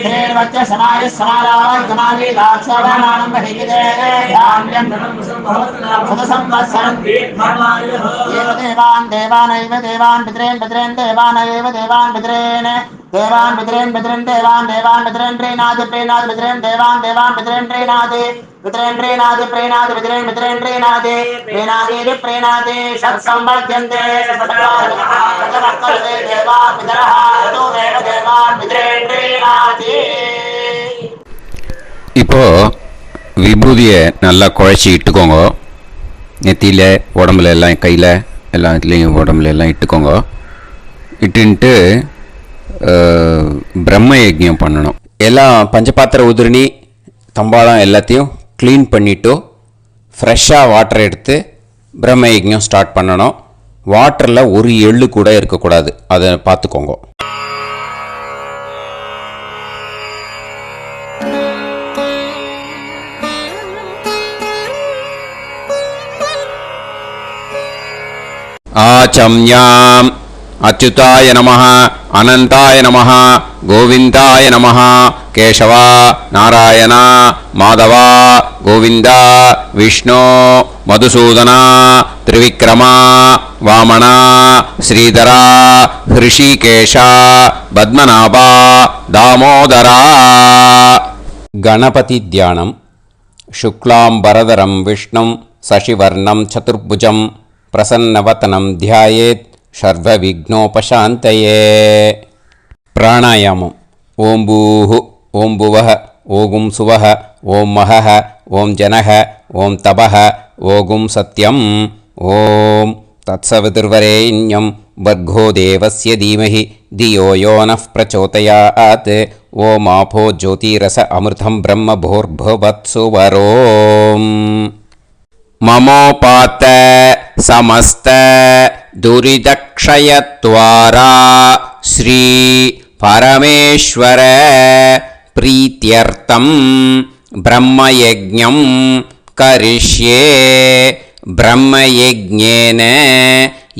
हेर्वच्च समायुः समाराय समाली दाक्षाभामानं बहिगिदे धान्यं शतसंवत्सरं एव देवान् देवानैव देवान् पितॄन् पितॄन् देवानैव देवान् पितॄन् देवान् पितॄन् पितॄन् देवान् देवान् पितॄन् प्रीणाति प्रीणाति पितॄन् देवान् देवान् पितॄन् प्रीणाति पितॄन् प्रीणाति प्रीणाति पितॄन् पितॄन् प्रीणाति प्रीणाति प्रीणाति षट्संवर्ध्यन्ते सचवर्तते देवान् पितरः ततोमेव देवान् पितॄन् प्रीणाति. இப்போ விபூதியை நல்லா குழச்சி இட்டுக்கோங்க. நெத்தியில் உடம்புல எல்லாம் கையில் எல்லாம் இதுலேயும் உடம்புல எல்லாம் இட்டுக்கோங்க. இட்டுன்ட்டு பிரம்ம யஜ்ஞம் பண்ணணும். எல்லாம் பஞ்சபாத்திர உதிரணி தம்பாளம் எல்லாத்தையும் க்ளீன் பண்ணிவிட்டு ஃப்ரெஷ்ஷாக வாட்டர் எடுத்து பிரம்ம யஜ்ஞம் ஸ்டார்ட் பண்ணணும். வாட்டரில் ஒரு எள்ளு கூட இருக்கக்கூடாது. அதை பார்த்துக்கோங்க. ஆச்சம்யாம் அச்சுதாய நமஹ அனந்தாய நமஹ கோவிந்தாய நமஹ கேசவா நாராயணா மாதவா கோவிந்தா விஷ்ணு மதுசூதனா திரிவிக்ரமா வாமனா ஸ்ரீதரா ஹிருஷிகேஷா பத்மநாபா தாமோதரா. கணபதி தியானம். சுக்லாம்பரதரம் விஷ்ணும் சசிவர்ணம் சதுர்புஜம் பிரசன்னவதனம் தியாயேத் சர்வவிக்னோபசாந்தயே. பிராணாயாமம். ஓம் பூஹு ஓம் புவஹ ஓகும் சுவஹ ஓம் மஹஹ ஓம் ஜனஹ ஓம் தபஹ ஓகும் சத்யம். ஓம் தத்சவிதுர்வரேண்யம் வர்கோ தேவஸ்ய தீமஹி தியோ யோ நः பிரச்சோதயாத். ஓம் ஆபோ ஜோதிரஸ அமிர்தம் பிரம்ம பூர்புவத்சு வரோம். மமோபாத்த சமஸ்த துரிதக்ஷயத்வாரா ஸ்ரீ பரமேஸ்வர பிரீத்யர்த்தம் பிரம்மயஜ்ஞம் கரிஷ்யே. பிரம்மயஜ்ஞேன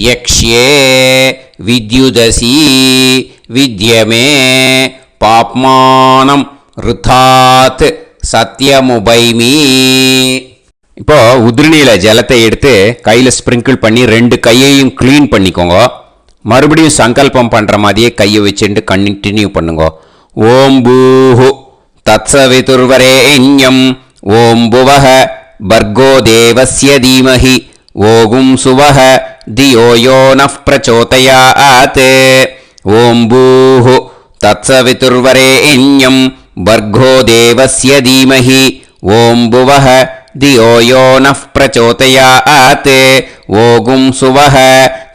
யக்ஷ்யே வித்யுதசி வித்யமே பாப்மானம் ருதாத் சத்யமுபைமி. இப்போது உதிரணியில் ஜலத்தை எடுத்து கையில் ஸ்ப்ரிங்கிள் பண்ணி 2 கையையும் க்ளீன் பண்ணிக்கோங்க. மறுபடியும் சங்கல்பம் பண்ணுற மாதிரியே கையை வச்சுட்டு கண்டினியூ பண்ணுங்க. ஓம் பூஹு தத்சவிதுர்வரேண்யம் ஓம் புவஹ பர்கோ தேவஸ்ய தீமஹி ஓகும் சுவஹ தியோ யோ நஃப் பிரச்சோதயாத். ஓம் பூஹு தத்சவிதுர்வரேண்யம் பர்கோ தேவஸ்ய தீமஹி ஓம் புவஹ தியோ யோ நஃப் பிரச்சோதயாத். ஓகும் சுவஹ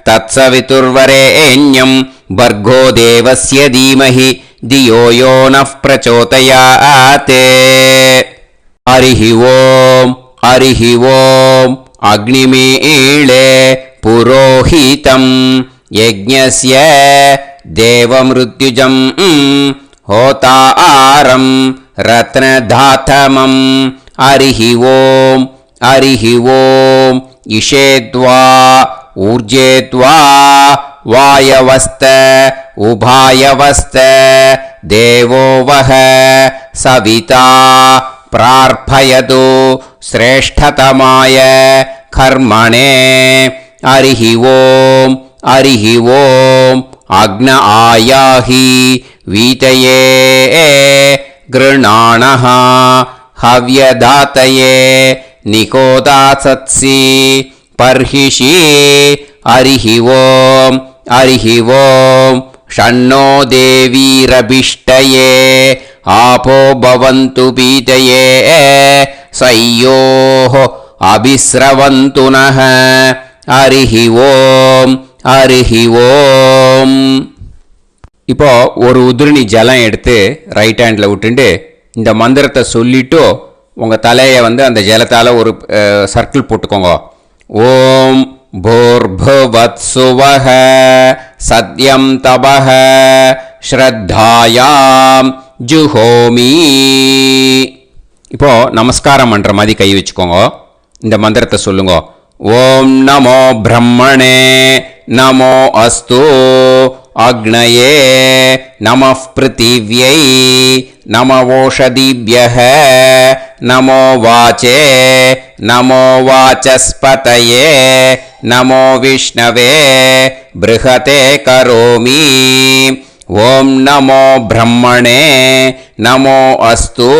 தத்சவிதுர்வரேண்யம் பர்கோ தேவஸ்ய தீமஹி தியோ யோ நஃப் பிரச்சோதயாத். ஹரிஹி ஓம் ஹரிஹி ஓம் அக்னிமீளே புரோஹிதம் யஜ்ஞஸ்ய தேவமிருத்யுஜம் ஹோதாரம் ரத்னதாதமம். ஹரிஹி ஓம் ஹரிஹி ஓம் இஷேத்வா ஊர்ஜேத்வா வாயவஸ்த உபாயவஸ்த தேவோ வஹ சவிதா பிரார்ப்பயது ஸ்ரேஷ்டதமாய கர்மணே. ஹரிஹி ஓம் ஹரிஹி ஓம் அக்ன ஆயாஹி வீதயே கிருணாணஹ ஹவ்யதாத்தயே நிகோதாசத்சி பர்ஹிஷி. ஹரிஹி ஓம் ஹரிஹி ஓம் ஷண்ணோ தேவீரபிஷ்டயே ஆபோ பவந்து பீதயே சய்யோஹ அபிஸ்ரவந்து நஹ. ஹரிஹி ஓம் ஹரிஹி ஓம். இப்போ ஒரு உதிரணி ஜலம் எடுத்து ரைட் ஹேண்டில் விட்டுண்டு இந்த மந்திரத்தை சொல்லிட்டு உங்கள் தலையை அந்த ஜலத்தால் ஒரு சர்க்கிள் போட்டுக்கோங்க. ஓம் பூர்புவத்சுவஹ சத்யம் தபஹ ஸ்ரத்தாயாம் ஜுஹோமி. இப்போ நமஸ்காரம் பண்ணுற மாதிரி கை வச்சுக்கோங்க. இந்த மந்திரத்தை சொல்லுங்க. ஓம் நமோ பிரம்மணே நமோ அஸ்து அக்னயே நமः பிருத்திவ்யை நமவோஷதிभ्यः நமோ வாச்சே நமோ வாசஸ்பதயே நமோ விஷ்ணவே ப்ருஹதே கரோமி. ஓம் நமோ பிரம்மணே நமோ அஸ்து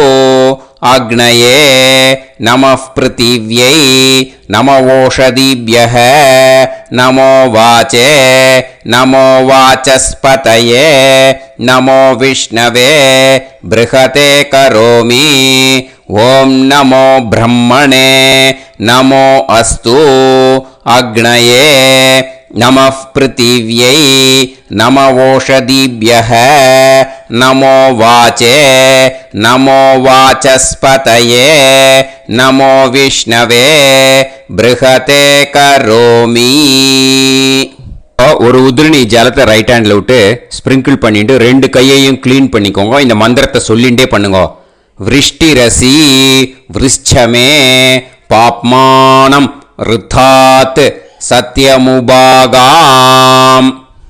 அக்னயே நமः பிருத்திவ்யை நமவோஷதிभ्यः நமோ வாச்சே நமோ வாசஸ்பதயே நமோ விஷ்ணவே ப்ருஹதே கரோமி. ஓம் நமோ பிரம்மணே நமோ அஸ்து அக்னயே நமः பிருத்திவ்யை நமவோஷதிभ्यः நமோ வாச்சே நமோ வாசஸ்பதயே நமோ விஷ்ணவே ப்ருஹதே கரோமி. ஒரு உதிரணி ஜலத்தை ரைட் ஹேண்டில் விட்டு ஸ்ப்ரிங்கிள் பண்ணிட்டு ரெண்டு கையையும் க்ளீன் பண்ணிக்கோங்க. இந்த மந்திரத்தை சொல்லிகிட்டே பண்ணுங்க. விருஷ்டிரசி விருஷ்சமே பாப்மானம் ருத்தாத் சத்யமுபாகாம்.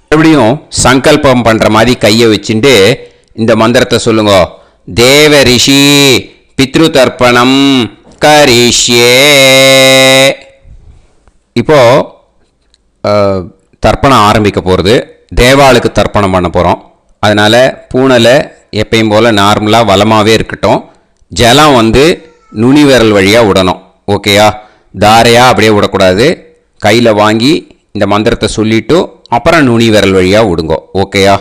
மறுபடியும் சங்கல்பம் பண்ணுற மாதிரி கையை வச்சுட்டு இந்த மந்திரத்தை சொல்லுங்க. தேவ ரிஷி பித்ரு தர்ப்பணம் கரிஷ்யே. இப்போ தர்ப்பணம் ஆரம்பிக்க போகிறது. தேவாளுக்கு தர்ப்பணம் பண்ண போகிறோம். அதனால் பூனலை எப்பயும் போல் நார்மலாக வளமாகவே இருக்கட்டும். ஜலம் நுனி விரல் வழியாக விடணும். ஓகேயா? தாரையாக அப்படியே விடக்கூடாது. கையில் வாங்கி இந்த மந்திரத்தை சொல்லிவிட்டு அப்புறம் நுனி விரல் வழியாக விடுங்கோ. ஓகேயா?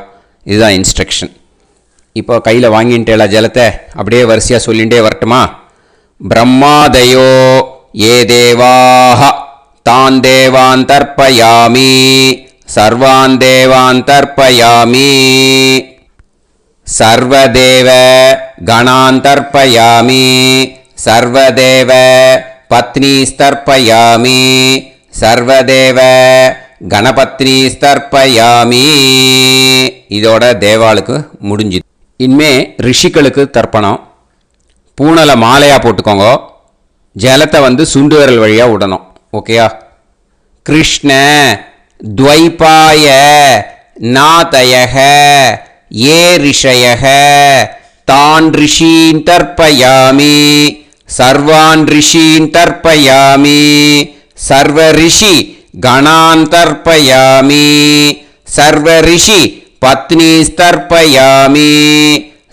இதுதான் இன்ஸ்ட்ரக்ஷன். இப்போ கையில் வாங்கிட்டேல ஜலத்தை அப்படியே வரிசையாக சொல்லிகிட்டே வரட்டுமா? பிரம்மாதயோ ஏ தேவாஹ தான் தேவான் தர்ப்பயாமி சர்வான் தேவான் தர்ப்பயாமி சர்வதேவ கணான் தர்ப்பயாமி சர்வதேவ பத்னீஸ்தர்ப்பயாமி சர்வதேவ கணபத்னீஸ்தர்ப்பயாமி. இதோட தேவாளுக்கு முடிஞ்சுது. இனிமே ரிஷிகளுக்கு தர்ப்பணம். பூனலை மாலையாக போட்டுக்கோங்க. ஜலத்தை சுண்டு விரல் வழியாக விடணும். ஓகேயா? கிருஷ்ண துவைபாய நாதயக ஏ ரிஷயக தான் ரிஷீன் தர்ப்பயாமி சர்வான் ரிஷீன் தர்ப்பயாமி சர்வ ரிஷி கணான் தர்ப்பயாமி सर्वऋषि पत्नीस्तर्पयामि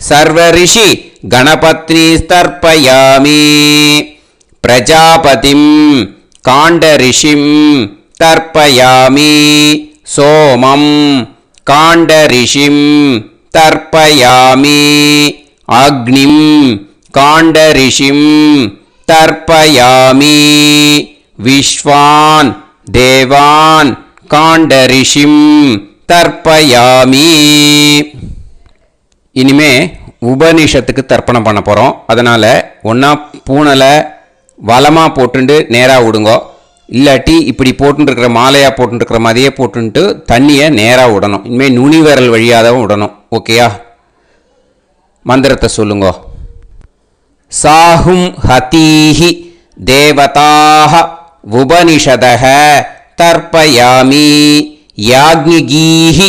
सर्वऋषि गणपत्नीस्तर्पयामि प्रजापतिं काण्डऋषिं तर्पयामि सोमं काण्डऋषिं तर्पयामि अग्निं काण्डऋषिं तर्पयामि विश्वान् देवान् काण्डऋषिं तर्पयामि இனிமே உபனிஷத்துக்கு தர்ப்பணம் பண்ண போகிறோம். அதனால் ஒன்றா பூனலை வலமாக போட்டுண்டு நேராக விடுங்கோ, இல்லாட்டி இப்படி போட்டுருக்கிற மாலையாக போட்டுருக்கிற மாதிரியே போட்டுன்ட்டு தண்ணியை நேராக விடணும். இனிமேல் நுனி விரல் வழியாக தான் விடணும். ஓகேயா? மந்திரத்தை சொல்லுங்கோ. சாஹும் ஹதீஹி தேவதாக உபனிஷதः தர்ப்பயாமி யாக்ஞிகீஹி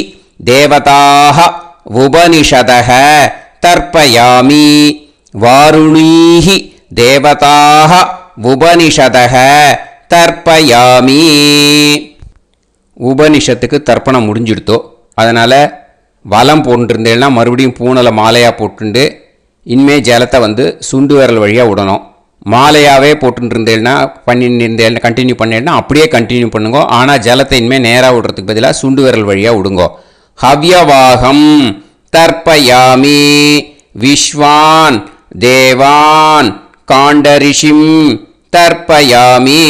தேவதாக உபனிஷதः தர்ப்பயாமி வாருணீஹி தேவதாக உபனிஷதः தர்ப்பயாமி. உபனிஷத்துக்கு தர்ப்பணம் முடிஞ்சிடுத்தோ, அதனால் வலம் போட்டுருந்தேன்னா மறுபடியும் பூனலை மாலையாக போட்டுண்டு இனிமே ஜலத்தை வந்து சுண்டு விரல் வழியாக விடணும். மாலையாகவே போட்டுருந்தேன்னா பண்ணிருந்தேன் கண்டினியூ பண்ணேன்னா அப்படியே கண்டினியூ பண்ணுங்க. ஆனால் ஜலத்தை இனிமேல் நேராக விடுறதுக்கு பதிலாக சுண்டு விரல் வழியாக விடுங்கோ. ஹவ்யவாகம் தர்ப்பயாமி விஸ்வான் தேவான் காண்டரிஷிம் தர்ப்பயாமி.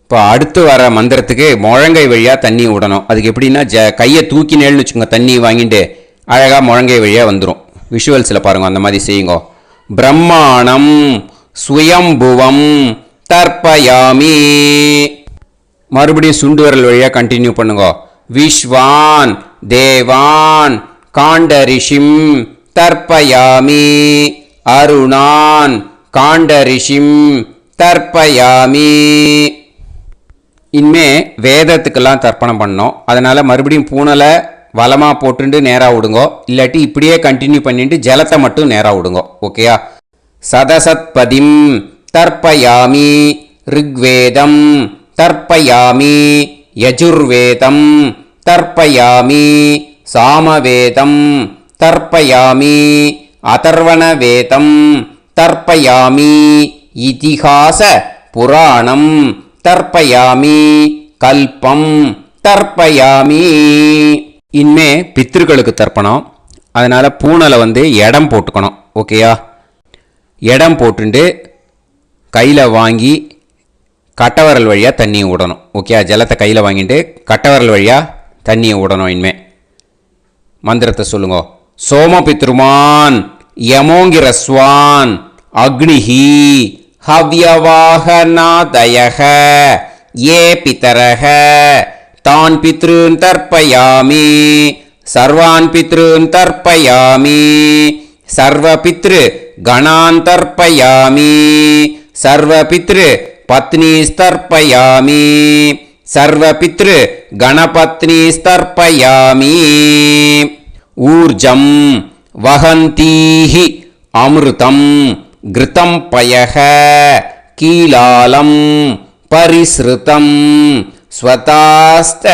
இப்போ அடுத்து வர மந்திரத்துக்கு முழங்கை வழியாக தண்ணி விடணும். அதுக்கு எப்படின்னா கையை தூக்கினேன்னு வச்சுக்கோங்க, தண்ணி வாங்கிட்டு அழகாக முழங்கை வழியாக வந்துடும். விஷுவல்ஸில் பாருங்க, அந்த மாதிரி செய்யுங்க. பிரம்மாணம் சுயம்புவம் தர்ப்பயாமி. மறுபடியும் சுண்டு விரல் வழியாக கண்டினியூ பண்ணுங்க. விஸ்வான் தேவான் காண்டரிஷிம் தர்ப்பயாமி அருணான் காண்டரிஷிம் தர்ப்பயாமி. இனிமே வேதத்துக்கெல்லாம் தர்ப்பணம் பண்ணோம். அதனால் மறுபடியும் பூனலை வலமாக போட்டுண்டு நேராக விடுங்கோ, இல்லாட்டி இப்படியே கண்டினியூ பண்ணிட்டு ஜலத்தை மட்டும் நேராக விடுங்கோ. ஓகேயா? சதசத்பதிம் தர்ப்பயாமி ரிக்வேதம் தர்ப்பயாமி யஜுர்வேதம் தர்ப்பயாமி சாமவேதம் தர்ப்பயாமி அதர்வணவேதம் தர்ப்பயாமி இதிஹாச புராணம் தர்ப்பயாமி கல்பம் தர்ப்பயாமி. இனிமே பித்ருக்களுக்கு தர்ப்பணம். அதனால் பூனலை வந்து இடம் போட்டுக்கணும். ஓகேயா? இடம் போட்டுண்டு கையில் வாங்கி கட்டவரல் வழியாக தண்ணியை விடணும். ஓகே? ஜலத்தை கையில் வாங்கிட்டு கட்டவரல் வழியாக தண்ணியை விடணும். இனிமே மந்திரத்தை சொல்லுங்க. சோமபித்ருமான் யமோங்கிரஸ்வான் அக்னிஹி ஹவ்யவாகநாதயக ஏ பிதரக தான் பித்ருன் தர்ப்பயாமி சர்வான் பித்ருன் தர்ப்பயாமி சர்வபித்ரு கணான் தர்ப்பயாமி சர்வபித்ரு பத்னிஸ்தர்ப்பயாமி சர்வபித்ரு கணபத்னிஸ்தர்ப்பயாமி. ஊர்ஜம் வஹந்தீஹி அமிர்தம் கிருதம் பயக கீலாலம் பரிஸ்ருதம் ஸ்வதாஸ்த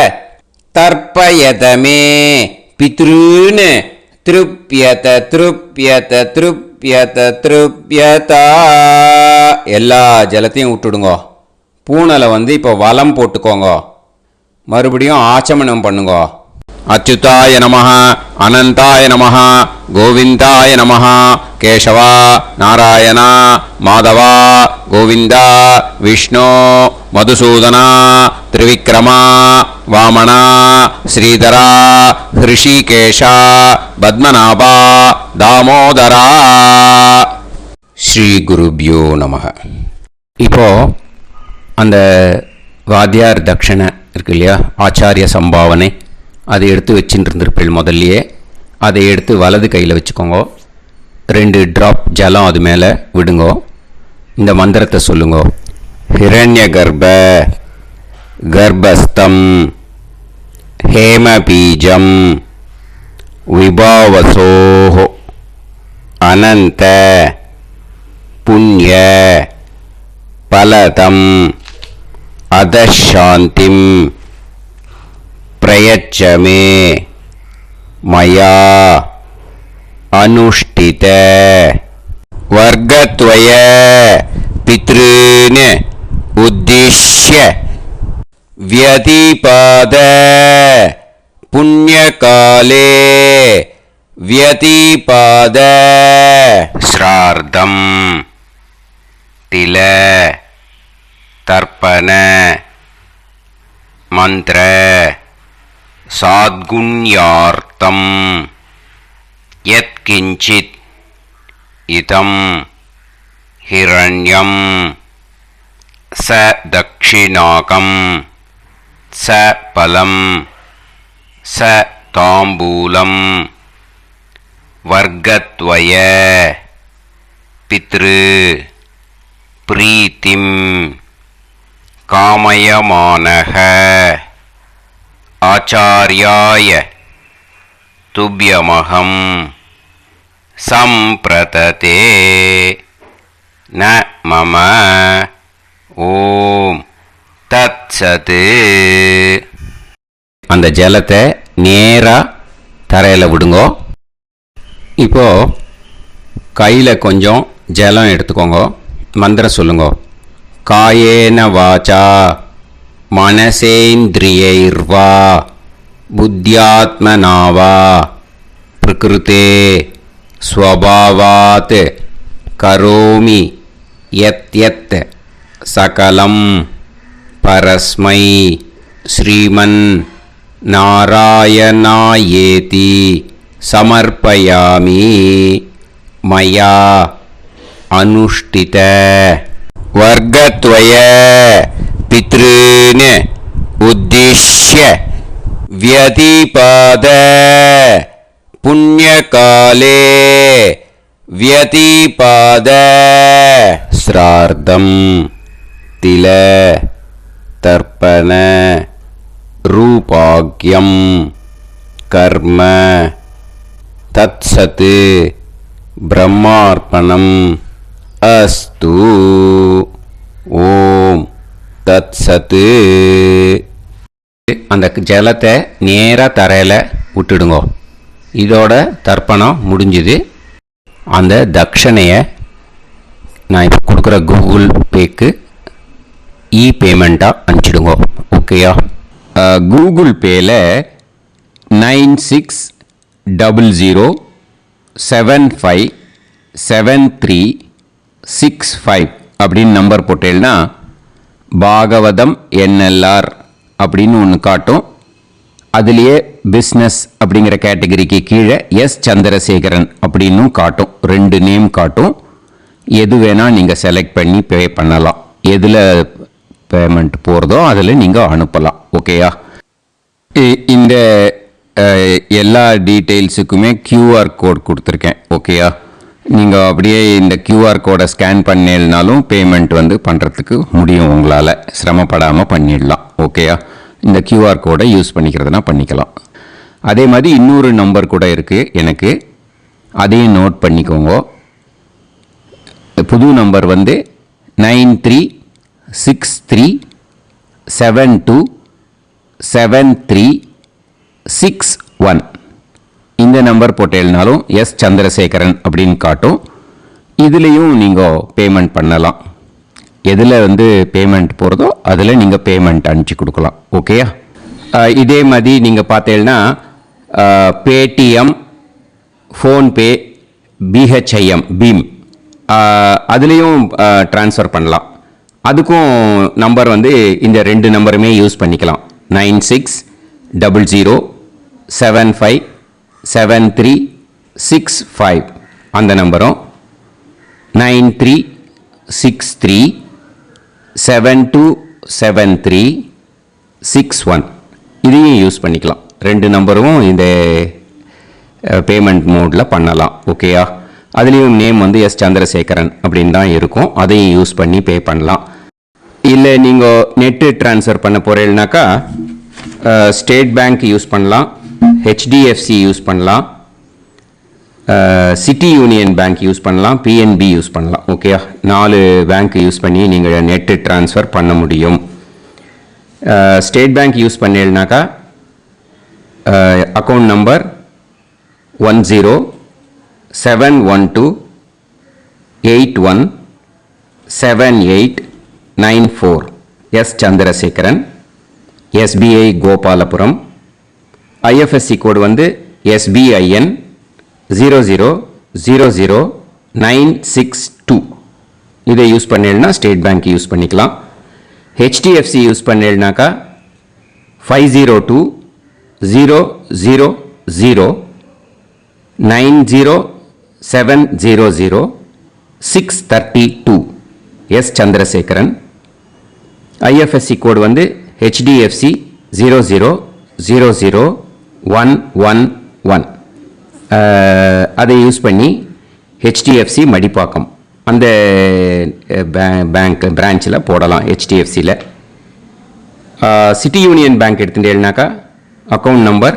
தர்ப்பயதமே பித்ருன் திருப்யத திருப்யத திருப்யத திருப்யதா. எல்லா ஜலத்தையும் விட்டுடுங்கோ. பூனலை வந்து இப்போ வலம் போட்டுக்கோங்க. மறுபடியும் ஆச்சமனம் பண்ணுங்க. அச்சுதாய நமஹ அனந்தாய நமஹ கோவிந்தாய நமஹ கேசவா நாராயணா மாதவா கோவிந்தா விஷ்ணு மதுசூதனா திரிவிக்ரமா வாமனா ஸ்ரீதரா ஹிருஷிகேஷா பத்மநாபா தாமோதரா. ஸ்ரீ குருப்யோ நமஹ. இப்போ அந்த வாத்தியார் தட்சணை இருக்கு இல்லையா, ஆச்சாரிய சம்பாவனை, அதை எடுத்து வச்சுட்டு இருந்திருப்பேன் முதல்லையே. அதை எடுத்து வலது கையில் வச்சுக்கோங்க. 2 ட்ராப் ஜலம் அது மேலே விடுங்கோ. இந்த மந்திரத்தை சொல்லுங்கோ. ஹிரண்ய கர்ப்ப கர்ப்பஸ்தம் ஹேமபீஜம் விபாவசோஹோ அனந்த புண்ணிய பலதம் அதசாந்திம் प्रयच्छ मे मया अनुष्ठित वर्गत्वय पितॄन् उद्दिश्य व्यतिपाद पुण्यकाले व्यतिपाद श्रार्धं तिल तर्पण मंत्र साद्गुण्यार्थं यत्किंचित् इदं हिरण्यं स दक्षिणाकं स फलं स ताम्बूलं वर्गत्वय पितृ प्रीतिं कामयमानः आचार्याय तुभ्यमहं सम्प्रतते न मम ஓம் தத்சத். அந்த ஜலத்தை நேராக தரையில் விடுங்கோ. இப்போ கையில் கொஞ்சம் ஜலம் எடுத்துக்கோங்க. மந்திரம் சொல்லுங்க. காயேன வாச்சா மனசேந்திரியைர்வா புத்தியாத்மனாவா பிரகிருதே ஸ்வபாவாத் கரோமி யத் யத் சகலம் பரஸ்மை ஸ்ரீமன் நாராயணாயேதி சமர்ப்பயாமி மயா அனுஷ்டித வர்கத்வய பித்ருன் உத்திஷ்ய व्यतिपाद पुण्यकाले व्यतिपाद श्रार्धं तिल तर्पण रूपाग्यं कर्म तत्सत् ब्रह्मार्पणम् अस्तु. ஓம் தத்சத். அந்த ஜலத்தை நேராக தரையில் விட்டுடுங்க. இதோட தர்ப்பணம் முடிஞ்சுது. அந்த தட்சணையை நான் இப்போ கொடுக்குற கூகுள் பேக்கு பேமெண்ட்டாக அனுப்பிச்சிடுங்க. ஓகேயா? கூகுள் பேயில் 9600757365 அப்படின்னு நம்பர் போட்டேன்னா பாகவதம் NLR அப்படின்னு ஒன்று காட்டும். அதுலேயே பிஸ்னஸ் அப்படிங்கிற கேட்டகரிக்கு கீழே எஸ் சந்திரசேகரன் அப்படின்னும் காட்டும். 2 நேம் காட்டும். எது வேணால் நீங்கள் செலக்ட் பண்ணி பே பண்ணலாம். எதில் பேமெண்ட் போகிறதோ அதில் நீங்கள் அனுப்பலாம். ஓகேயா? இந்த எல்லா டீட்டெயில்ஸுக்குமே QR கோட் கொடுத்துருக்கேன். ஓகேயா? நீங்கள் அப்படியே இந்த QR கோடை ஸ்கேன் பண்ணினாலும் பேமெண்ட் பண்ணுறதுக்கு முடியும். உங்களால் சிரமப்படாமல் பண்ணிடலாம். ஓகேயா? இந்த QR கோடை யூஸ் பண்ணிக்கிறதுனா பண்ணிக்கலாம். அதே மாதிரி இன்னொரு நம்பர் கூட இருக்குது எனக்கு. அதையும் நோட் பண்ணிக்கோங்க. புது நம்பர் 9363727361. இந்த நம்பர் போட்டேல்னாலும் எஸ் சந்திரசேகரன் அப்படின்னு காட்டும். இதுலேயும் நீங்கள் பேமெண்ட் பண்ணலாம். எதில் பேமெண்ட் போகிறதோ அதில் நீங்கள் பேமெண்ட் அனுப்பிச்சி கொடுக்கலாம். ஓகேயா? இதே மாதிரி நீங்கள் பார்த்தீங்கன்னா பேடிஎம், ஃபோன்பே, BHIM பீம் அதுலேயும் ட்ரான்ஸ்ஃபர் பண்ணலாம். அதுக்கும் நம்பர் இந்த 2 நம்பருமே யூஸ் பண்ணிக்கலாம். 9600757365 அந்த நம்பரும் 9363727361 இதையும் யூஸ் பண்ணிக்கலாம். 2 நம்பரும் இந்த பேமெண்ட் மோடில் பண்ணலாம். ஓகேயா? அதுலேயும் நேம் எஸ் சந்திரசேகரன் அப்படின்னு தான் இருக்கும். அதையும் யூஸ் பண்ணி பே பண்ணலாம். இல்லை நீங்கள் நெட்டு ட்ரான்ஸ்ஃபர் பண்ண போகிறீங்கனாக்கா ஸ்டேட் பேங்க் யூஸ் பண்ணலாம், HDFC யூஸ் பண்ணலாம், சிட்டி யூனியன் பேங்க் யூஸ் பண்ணலாம், PNB யூஸ் பண்ணலாம். ஓகேயா? 4 பேங்க் யூஸ் பண்ணி நீங்கள் நெட்டு ட்ரான்ஸ்ஃபர் பண்ண முடியும். ஸ்டேட் பேங்க் யூஸ் பண்ணீங்கனாக்கா account number 1071281789 S. Chandrasekharan, SBI Gopalapuram. IFSC code வந்து SBIN 0000962. இதை யூஸ் பண்ணேன்னா ஸ்டேட் பேங்க் யூஸ் பண்ணிக்கலாம். HDFC யூஸ் பண்ணேன்னாக்கா 502000900700 S. Chandrasekharan. IFSC கோட் வந்து HDFC 0000111. அதை யூஸ் பண்ணி HDFC மடிப்பாக்கம் அந்த பேங்க் பிரான்ச்சில் போடலாம். HDFCயில் சிட்டி யூனியன் பேங்க் எடுத்துட்டேன்னாக்கா account number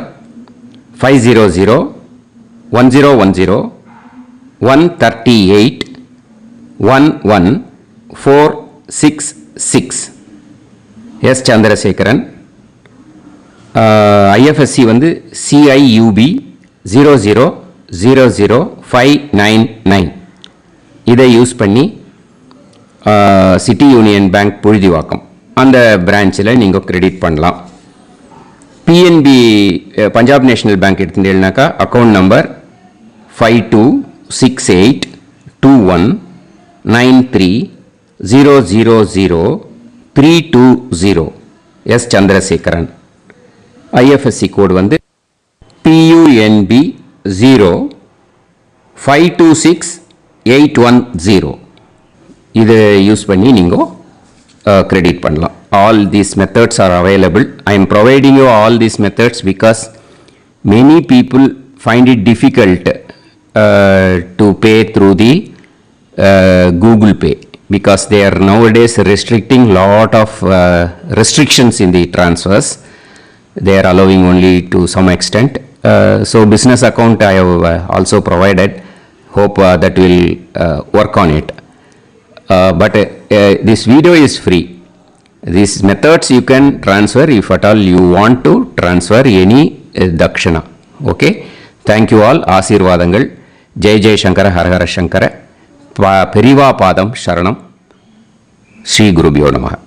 5001010114666 S. Chandrasekharan. IFSC வந்து CIUB 0000599. இதை யூஸ் பண்ணி சிட்டி யூனியன் பேங்க் புழுதிவாக்கம் அந்த பிரான்ச்சில் நீங்கள் கிரெடிட் பண்ணலாம். PNB பஞ்சாப் நேஷனல் பேங்க் எடுத்துட்டேன்னாக்கா account number 52682193000320 S. Chandrasekharan. IFSC code வந்து PUNB 0526810. இதை யூஸ் பண்ணி நீங்கள் கிரெடிட் பண்ணலாம். All these methods are available. I am providing you all these methods because many people find it difficult to pay through the Google Pay because they are nowadays restricting lot of restrictions in the transfers. They are allowing only to some extent. So business account I have also provided. Hope that will work on it. But this video is free. These methods you can transfer if at all you want to transfer any dakshana. Okay. Thank you all. Aasirvadangal. Jai Jai Shankara Har Har Shankara. Periva Padam Sharanam. Sri Gurubhyo Namaha.